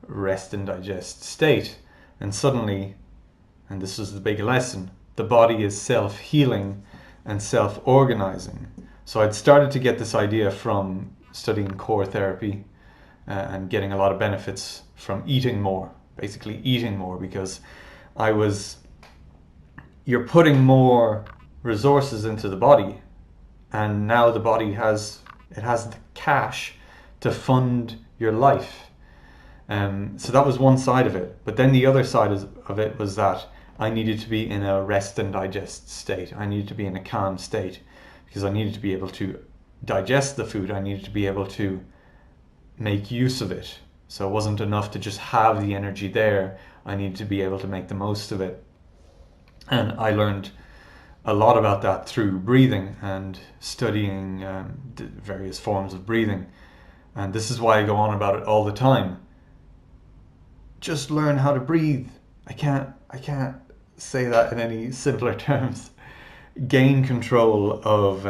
rest and digest state, and suddenly, and this is the big lesson, the body is self-healing and self-organizing. So I'd started to get this idea from studying core therapy and getting a lot of benefits from eating more, basically eating more, because you're putting more resources into the body, and now the body has the cash to fund your life. So that was one side of it. But then the other side of it was that I needed to be in a rest and digest state. I needed to be in a calm state, because I needed to be able to digest the food. I needed to be able to make use of it. So it wasn't enough to just have the energy there. I needed to be able to make the most of it. And I learned a lot about that through breathing and studying various forms of breathing. And this is why I go on about it all the time. Just learn how to breathe. I can't say that in any simpler terms. Gain control of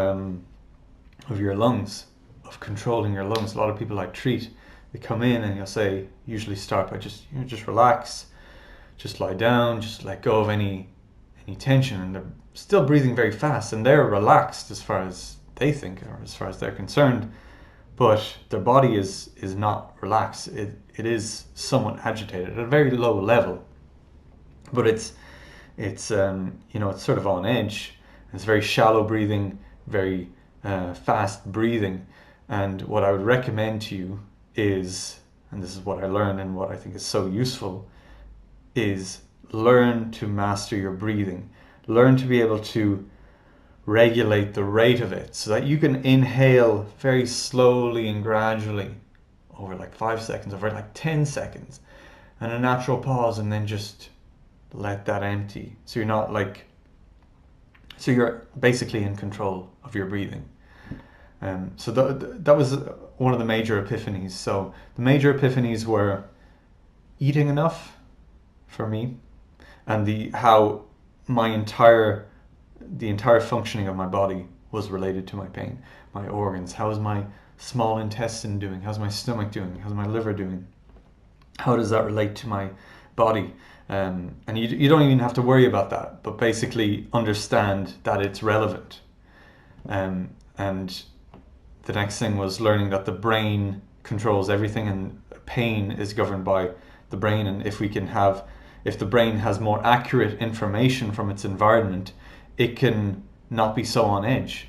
your lungs, of controlling your lungs. A lot of people I treat, they come in and you'll say, usually start by just relax, just lie down, just let go of any tension, and they're still breathing very fast, and they're relaxed as far as they think, or as far as they're concerned, but their body is not relaxed. It is somewhat agitated at a very low level, but it's sort of on edge. It's very shallow breathing, very fast breathing. And what I would recommend to you is, and this is what I learned and what I think is so useful, is learn to master your breathing. Learn to be able to regulate the rate of it so that you can inhale very slowly and gradually over like 5 seconds, over like 10 seconds, and a natural pause, and then just let that empty. So you're basically in control of your breathing. So that was one of the major epiphanies. So the major epiphanies were eating enough for me, and how the entire functioning of my body was related to my pain, my organs. How is my small intestine doing? How's my stomach doing? How's my liver doing? How does that relate to my body? And you don't even have to worry about that, but basically understand that it's relevant. And the next thing was learning that the brain controls everything, and pain is governed by the brain. And if the brain has more accurate information from its environment, it can not be so on edge.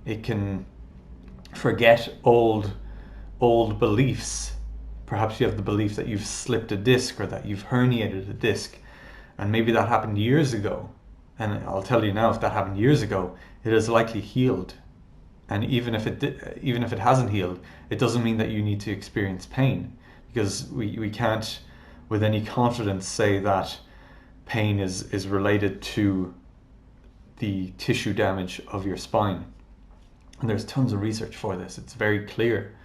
It can forget old beliefs. Perhaps you have the belief that you've slipped a disc, or that you've herniated a disc, and maybe that happened years ago. And I'll tell you now, if that happened years ago, it is likely healed. And even if it hasn't healed, it doesn't mean that you need to experience pain, because we can't with any confidence say that pain is related to the tissue damage of your spine. And there's tons of research for this. It's very clear.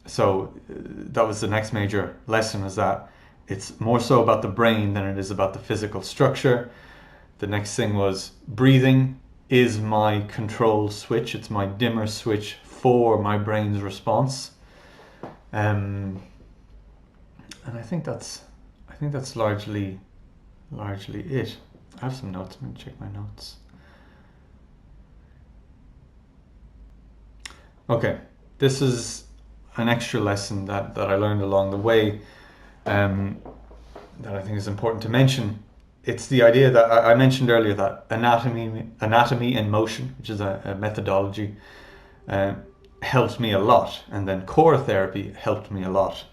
So that was the next major lesson, is that it's more so about the brain than it is about the physical structure. The next thing was breathing is my control switch. It's my dimmer switch for my brain's response. And I think that's largely it. I have some notes. I'm going to check my notes. Okay, this is an extra lesson that I learned along the way, that I think is important to mention. It's the idea that I mentioned earlier, that anatomy in motion, which is a methodology, helped me a lot, and then core therapy helped me a lot.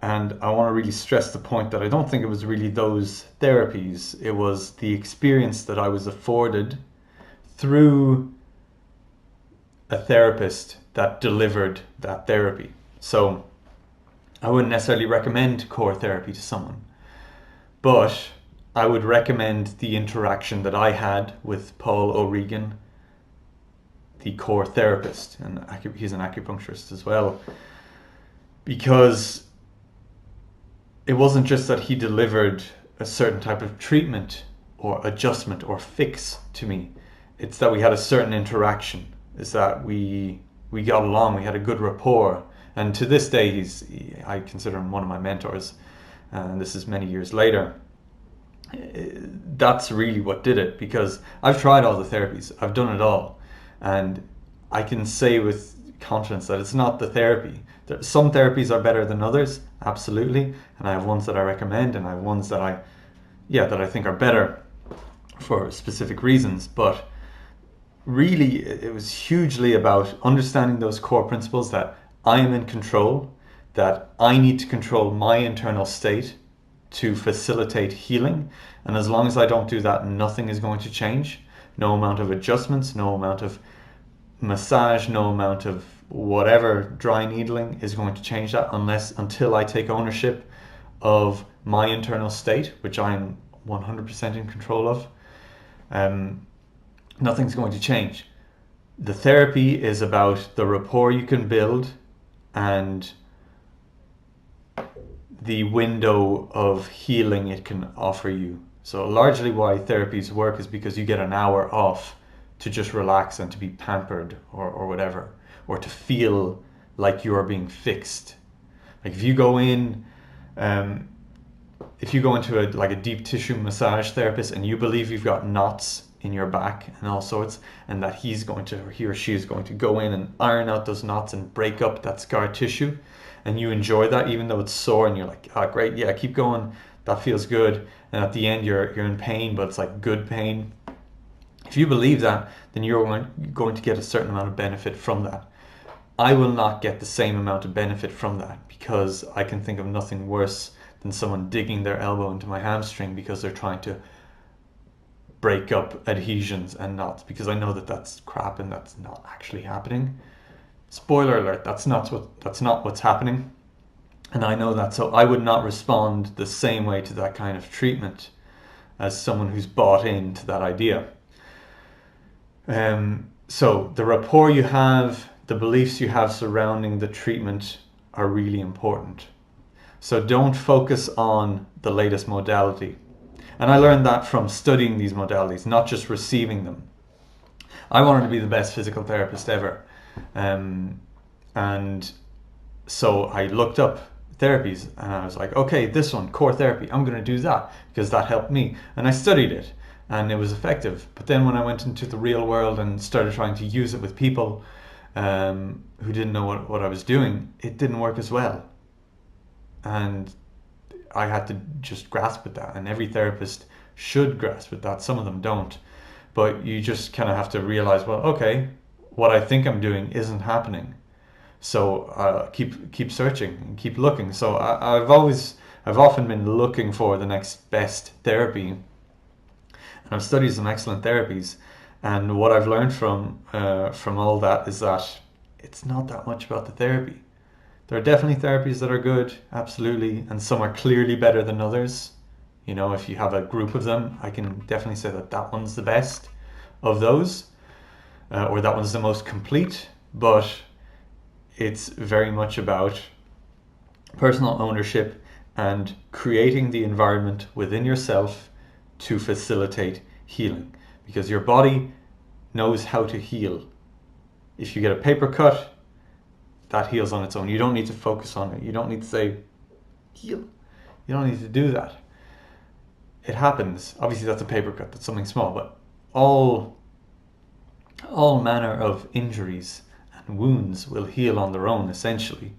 And I want to really stress the point that I don't think it was really those therapies. It was the experience that I was afforded through a therapist that delivered that therapy. So I wouldn't necessarily recommend core therapy to someone, but I would recommend the interaction that I had with Paul O'Regan, the core therapist, and he's an acupuncturist as well, because it wasn't just that he delivered a certain type of treatment or adjustment or fix to me. It's that we had a certain interaction. It's that we got along, we had a good rapport. And to this day, I consider him one of my mentors. And this is many years later. That's really what did it, because I've tried all the therapies. I've done it all. And I can say with confidence that it's not the therapy. Some therapies are better than others, absolutely. And I have ones that I recommend, and I have ones that I think are better for specific reasons. But really, it was hugely about understanding those core principles, that I am in control, that I need to control my internal state to facilitate healing. And as long as I don't do that, nothing is going to change. No amount of adjustments, no amount of massage, no amount of whatever dry needling is going to change that, until I take ownership of my internal state, which I am 100% in control of. Nothing's going to change. The therapy is about the rapport you can build and the window of healing it can offer you. So largely why therapies work is because you get an hour off to just relax and to be pampered or whatever, or to feel like you are being fixed. Like if you go into a deep tissue massage therapist and you believe you've got knots in your back and all sorts, and that he or she is going to go in and iron out those knots and break up that scar tissue, and you enjoy that even though it's sore, and you're like, oh great, yeah, keep going, that feels good, and at the end you're in pain, but it's like good pain. If you believe that, then you're going to get a certain amount of benefit from that. I will not get the same amount of benefit from that, because I can think of nothing worse than someone digging their elbow into my hamstring because they're trying to break up adhesions and knots, because I know that that's crap and that's not actually happening. Spoiler alert, that's not what's happening. And I know that, so I would not respond the same way to that kind of treatment as someone who's bought into that idea. So the rapport you have, the beliefs you have surrounding the treatment are really important. So don't focus on the latest modality. And I learned that from studying these modalities, not just receiving them. I wanted to be the best physical therapist ever. And so I looked up therapies and I was like, okay, this one, core therapy, I'm going to do that because that helped me. And I studied it and it was effective. But then when I went into the real world and started trying to use it with people who didn't know what I was doing, it didn't work as well. And I had to just grasp at that. And every therapist should grasp at that. Some of them don't. But you just kind of have to realize, well, okay, what I think I'm doing isn't happening. So keep searching and keep looking. So I've often been looking for the next best therapy, and I've studied some excellent therapies. And what I've learned from all that is that it's not that much about the therapy. There are definitely therapies that are good, absolutely, and some are clearly better than others. You know, if you have a group of them, I can definitely say that one's the best of those, or that one's the most complete. But it's very much about personal ownership and creating the environment within yourself to facilitate healing, because your body knows how to heal. If you get a paper cut, that heals on its own. You don't need to focus on it. You don't need to say heal. You don't need to do that. It happens. Obviously that's a paper cut, that's something small, but all manner of injuries and wounds will heal on their own, essentially,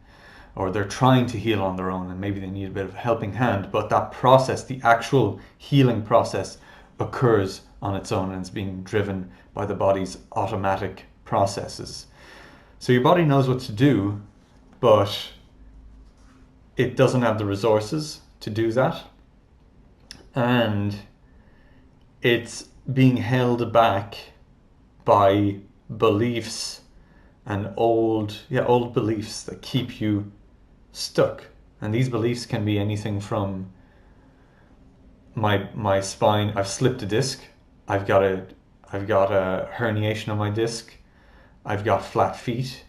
or they're trying to heal on their own, and maybe they need a bit of a helping hand, but that process, the actual healing process, occurs on its own, and it's being driven by the body's automatic processes. So your body knows what to do, but it doesn't have the resources to do that, and it's being held back by beliefs and old beliefs that keep you stuck. And these beliefs can be anything from my spine, I've slipped a disc, I've got a herniation on my disc, I've got flat feet.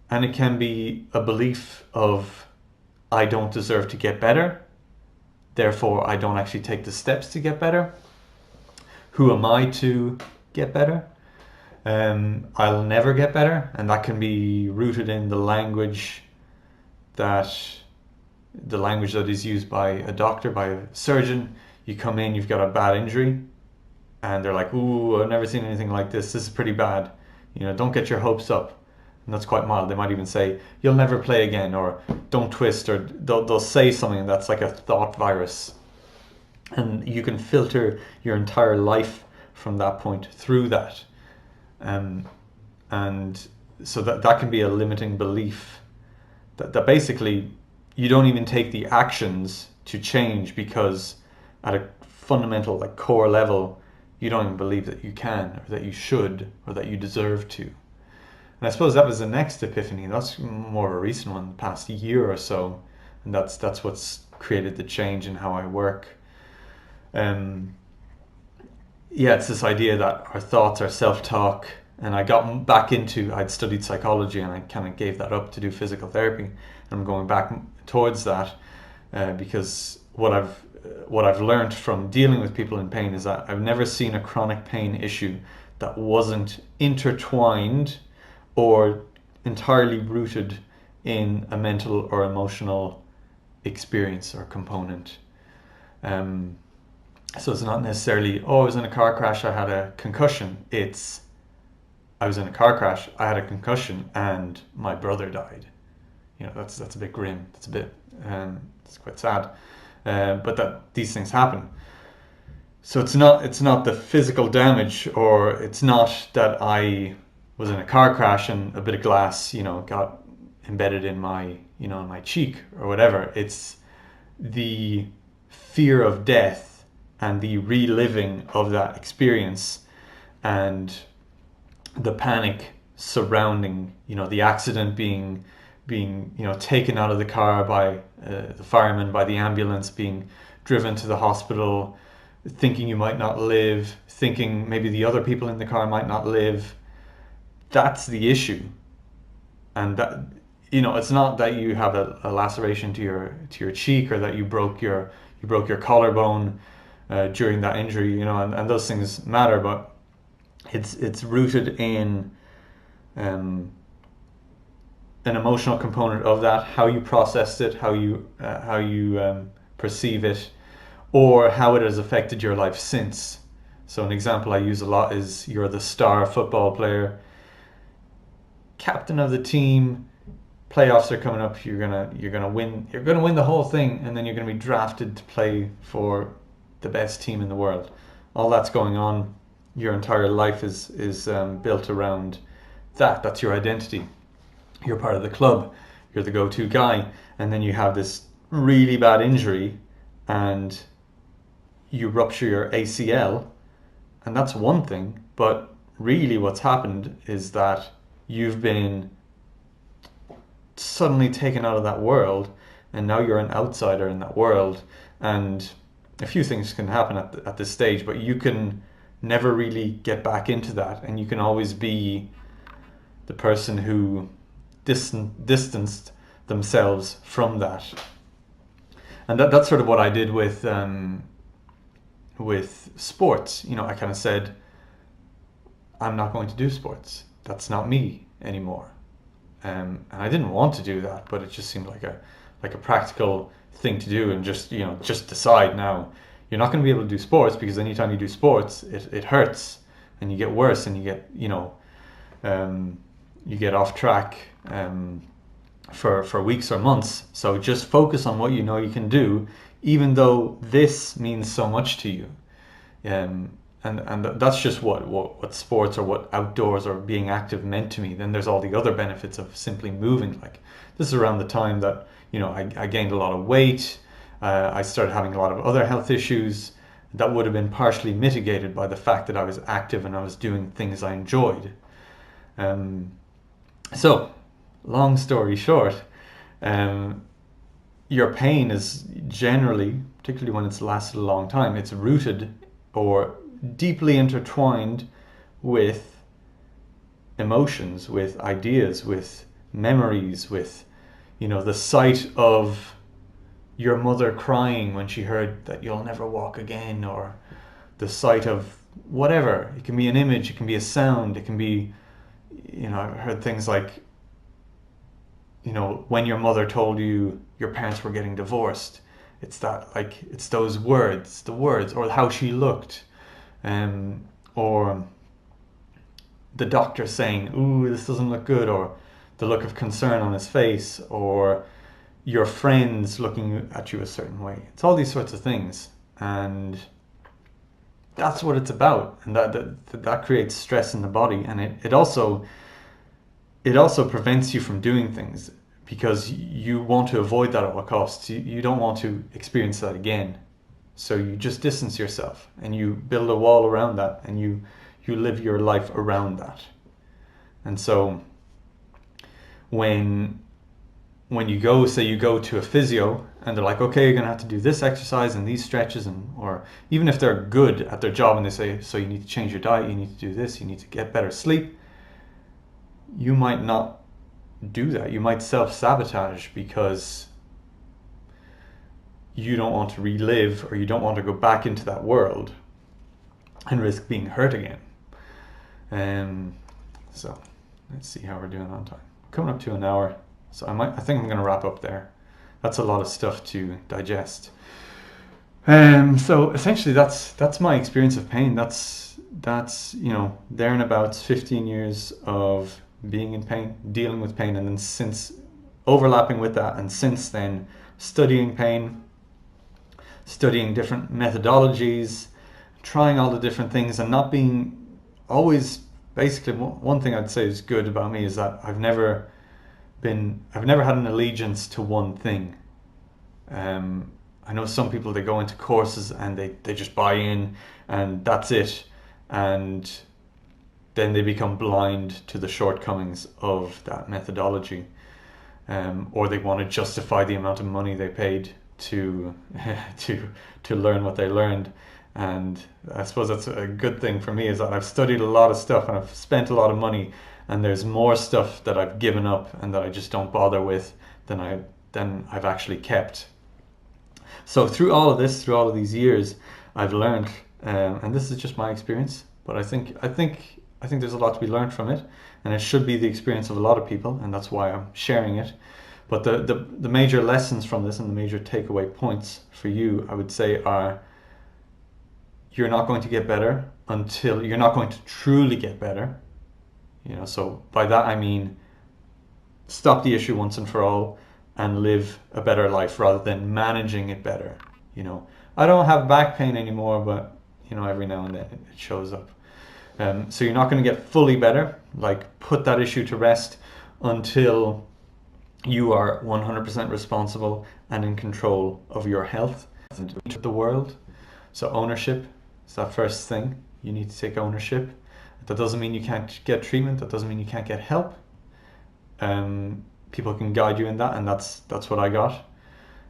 And it can be a belief of I don't deserve to get better, therefore I don't actually take the steps to get better. Who am I to get better? I'll never get better, and that can be rooted in the language that is used by a doctor, by a surgeon. You come in, you've got a bad injury, and they're like, "Ooh, I've never seen anything like this. This is pretty bad. You know, don't get your hopes up." And that's quite mild. They might even say, "You'll never play again," or "Don't twist," or they'll say something that's like a thought virus, and you can filter your entire life from that point through that. And so that can be a limiting belief that basically you don't even take the actions to change, because at a fundamental, like, core level, you don't even believe that you can, or that you should, or that you deserve to. And I suppose that was the next epiphany. That's more of a recent one, the past year or so, and that's what's created the change in how I work. It's this idea that our thoughts are self-talk, and I got back into, I'd studied psychology and I kind of gave that up to do physical therapy, and I'm going back towards that because what I've learned from dealing with people in pain is that I've never seen a chronic pain issue that wasn't intertwined or entirely rooted in a mental or emotional experience or component. So it's not necessarily, I was in a car crash, I had a concussion. It's, I was in a car crash, I had a concussion, and my brother died. You know, that's a bit grim. It's a bit, it's quite sad. But that these things happen. So it's not the physical damage, or it's not that I was in a car crash and a bit of glass, got embedded in my, in my cheek or whatever. It's the fear of death and the reliving of that experience and the panic surrounding, the accident, being taken out of the car by the fireman, by the ambulance, being driven to the hospital, thinking you might not live, thinking maybe the other people in the car might not live. That's the issue. And that, it's not that you have a laceration to your cheek, or that you broke your collarbone during that injury, and those things matter, but it's rooted in an emotional component of that, how you processed it, how you perceive it, or how it has affected your life since. So an example I use a lot is, you're the star football player, captain of the team, playoffs are coming up, you're gonna win the whole thing, and then you're gonna be drafted to play for the best team in the world. All that's going on. Your entire life is built around that. That's your identity. You're part of the club. You're the go-to guy. And then you have this really bad injury, and you rupture your ACL, and that's one thing. But really, what's happened is that you've been suddenly taken out of that world, and now you're an outsider in that world. And a few things can happen at this stage, but you can never really get back into that, and you can always be the person who distanced themselves from that. And that's sort of what I did with sports. I kind of said, I'm not going to do sports. That's not me anymore. And I didn't want to do that, but it just seemed like a practical thing to do, and just decide, now you're not going to be able to do sports, because anytime you do sports, it hurts, and you get worse, and you get off track for weeks or months. So just focus on what you can do, even though this means so much to you. And that's just what sports or what outdoors or being active meant to me. Then there's all the other benefits of simply moving. Like, this is around the time that I gained a lot of weight. I started having a lot of other health issues that would have been partially mitigated by the fact that I was active and I was doing things I enjoyed. So, long story short, your pain is generally, particularly when it's lasted a long time, it's rooted or deeply intertwined with emotions, with ideas, with memories, with the sight of your mother crying when she heard that you'll never walk again, or the sight of whatever. It can be an image, it can be a sound, it can be, I've heard things like, when your mother told you your parents were getting divorced. It's that, like, it's those words, the words, or how she looked, or the doctor saying, "Ooh, this doesn't look good," or the look of concern on his face, or your friends looking at you a certain way. It's all these sorts of things, and that's what it's about. And that creates stress in the body, and it also prevents you from doing things, because you want to avoid that at all costs. You don't want to experience that again. So you just distance yourself, and you build a wall around that, and you live your life around that. And so when you go to a physio, and they're like, okay, you're going to have to do this exercise and these stretches, or even if they're good at their job and they say, so you need to change your diet, you need to do this, you need to get better sleep, you might not do that. You might self-sabotage because you don't want to relive, or you don't want to go back into that world and risk being hurt again. So let's see how we're doing on time. Coming up to an hour, so I think I'm going to wrap up there. That's a lot of stuff to digest. So essentially, that's my experience of pain. That's there and about 15 years of being in pain, dealing with pain, and then since overlapping with that, and since then studying pain, studying different methodologies, trying all the different things, and not being always, basically one thing I'd say is good about me is that I've never had an allegiance to one thing. I know some people, they go into courses and they just buy in, and that's it, and then they become blind to the shortcomings of that methodology, or they want to justify the amount of money they paid to to learn what they learned. And I suppose that's a good thing for me, is that I've studied a lot of stuff and I've spent a lot of money, and there's more stuff that I've given up and that I just don't bother with than I've actually kept. So through all of this, through all of these years, I've learned, and this is just my experience, but I think there's a lot to be learned from it, and it should be the experience of a lot of people, and that's why I'm sharing it. But the major lessons from this and the major takeaway points for you, I would say, are: you're not going to get better until you're not going to truly get better. So by that I mean stop the issue once and for all and live a better life rather than managing it better. I don't have back pain anymore, but every now and then it shows up. So you're not going to get fully better, like put that issue to rest, until you are 100% responsible and in control of your health and the world. So ownership is that first thing. You need to take ownership. That doesn't mean you can't get treatment. That doesn't mean you can't get help. People can guide you in that, and that's what I got.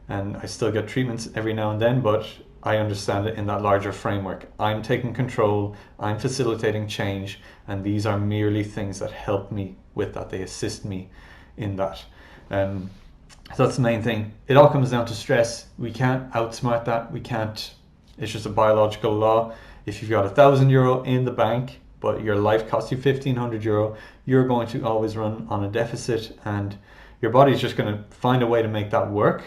And I still get treatments every now and then, but I understand it in that larger framework. I'm taking control, I'm facilitating change, and these are merely things that help me with that. They assist me in that. So that's the main thing. It all comes down to stress. We can't outsmart that. We can't. It's just a biological law. If you've got €1,000 in the bank, but your life costs you €1,500, you're going to always run on a deficit, and your body's just going to find a way to make that work,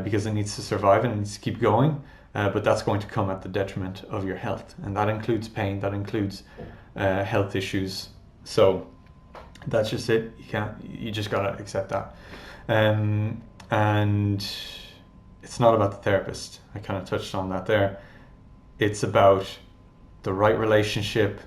because it needs to survive and it needs to keep going. But that's going to come at the detriment of your health, and that includes pain, that includes health issues. So that's just it. You just gotta accept that. And it's not about the therapist. I kind of touched on that there. It's about the right relationship,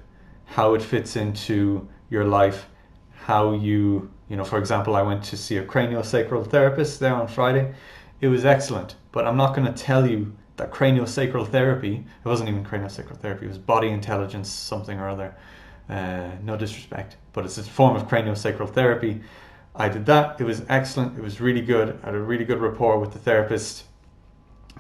how it fits into your life, how you for example, I went to see a craniosacral therapist there on Friday. It was excellent, but I'm not going to tell you that craniosacral therapy, it wasn't even craniosacral therapy, it was body intelligence something or other. No disrespect, but it's a form of craniosacral therapy. I did that. It was excellent. It was really good. I had a really good rapport with the therapist.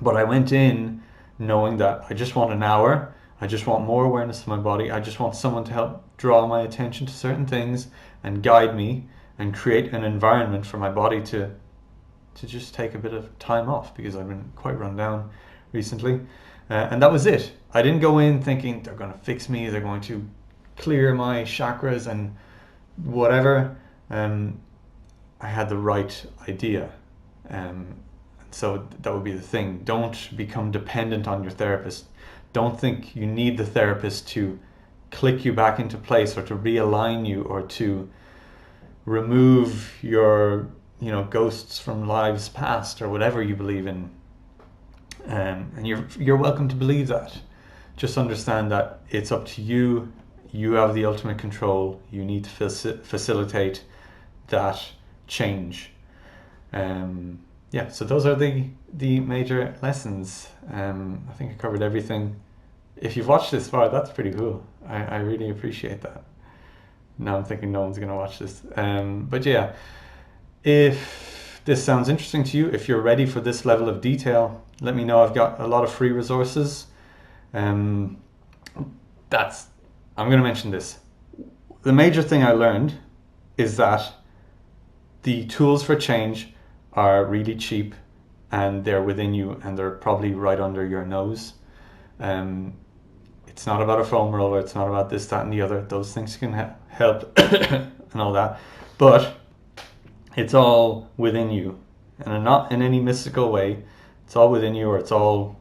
But I went in knowing that I just want an hour. I just want more awareness of my body. I just want someone to help draw my attention to certain things and guide me and create an environment for my body to just take a bit of time off, because I've been quite run down recently. And that was it. I didn't go in thinking they're going to fix me, they're going to clear my chakras and whatever. I had the right idea. So that would be the thing. Don't become dependent on your therapist. Don't think you need the therapist to click you back into place, or to realign you, or to remove your ghosts from lives past, or whatever you believe in. And you're welcome to believe that. Just understand that it's up to you. You have the ultimate control. You need to facilitate that change. So those are the major lessons. I think I covered everything. If you've watched this far, that's pretty cool. I really appreciate that. Now I'm thinking no one's going to watch this. But yeah, if this sounds interesting to you, if you're ready for this level of detail, let me know. I've got a lot of free resources. I'm going to mention this. The major thing I learned is that the tools for change are really cheap, and they're within you, and they're probably right under your nose. It's not about a foam roller. It's not about this, that, and the other. Those things can help and all that, but it's all within you, and not in any mystical way. It's all within you, or it's all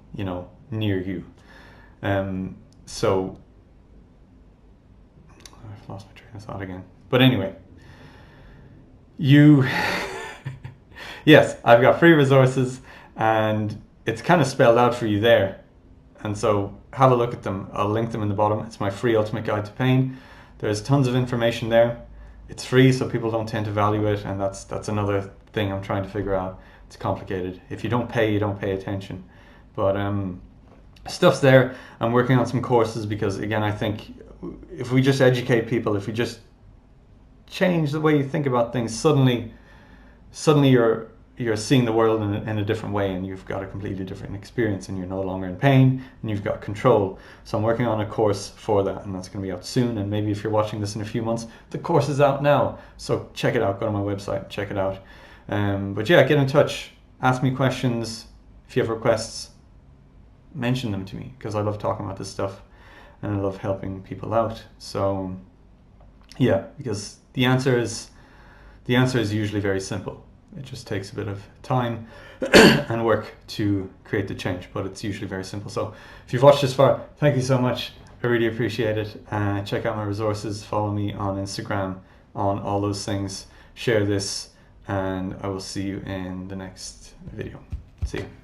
near you. So I've lost my train of thought again. But anyway, yes, I've got free resources, and it's kind of spelled out for you there. And so have a look at them. I'll link them in the bottom. It's my free Ultimate Guide to Pain. There's tons of information there. It's free, so people don't tend to value it, and that's another thing I'm trying to figure out. It's complicated. If you don't pay, you don't pay attention. But stuff's there. I'm working on some courses, because again, I think if we just educate people, if we just change the way you think about things, suddenly you're seeing the world in a different way, and you've got a completely different experience, and you're no longer in pain, and you've got control. So I'm working on a course for that, and that's going to be out soon. And maybe if you're watching this in a few months, the course is out now. So check it out. Go to my website, check it out. But yeah, get in touch. Ask me questions. If you have requests, mention them to me, because I love talking about this stuff, and I love helping people out. So yeah, because the answer is usually very simple. It just takes a bit of time and work to create the change, but it's usually very simple. So if you've watched this far, thank you so much. I really appreciate it. Check out my resources, follow me on Instagram, on all those things, share this, and I will see you in the next video. See you.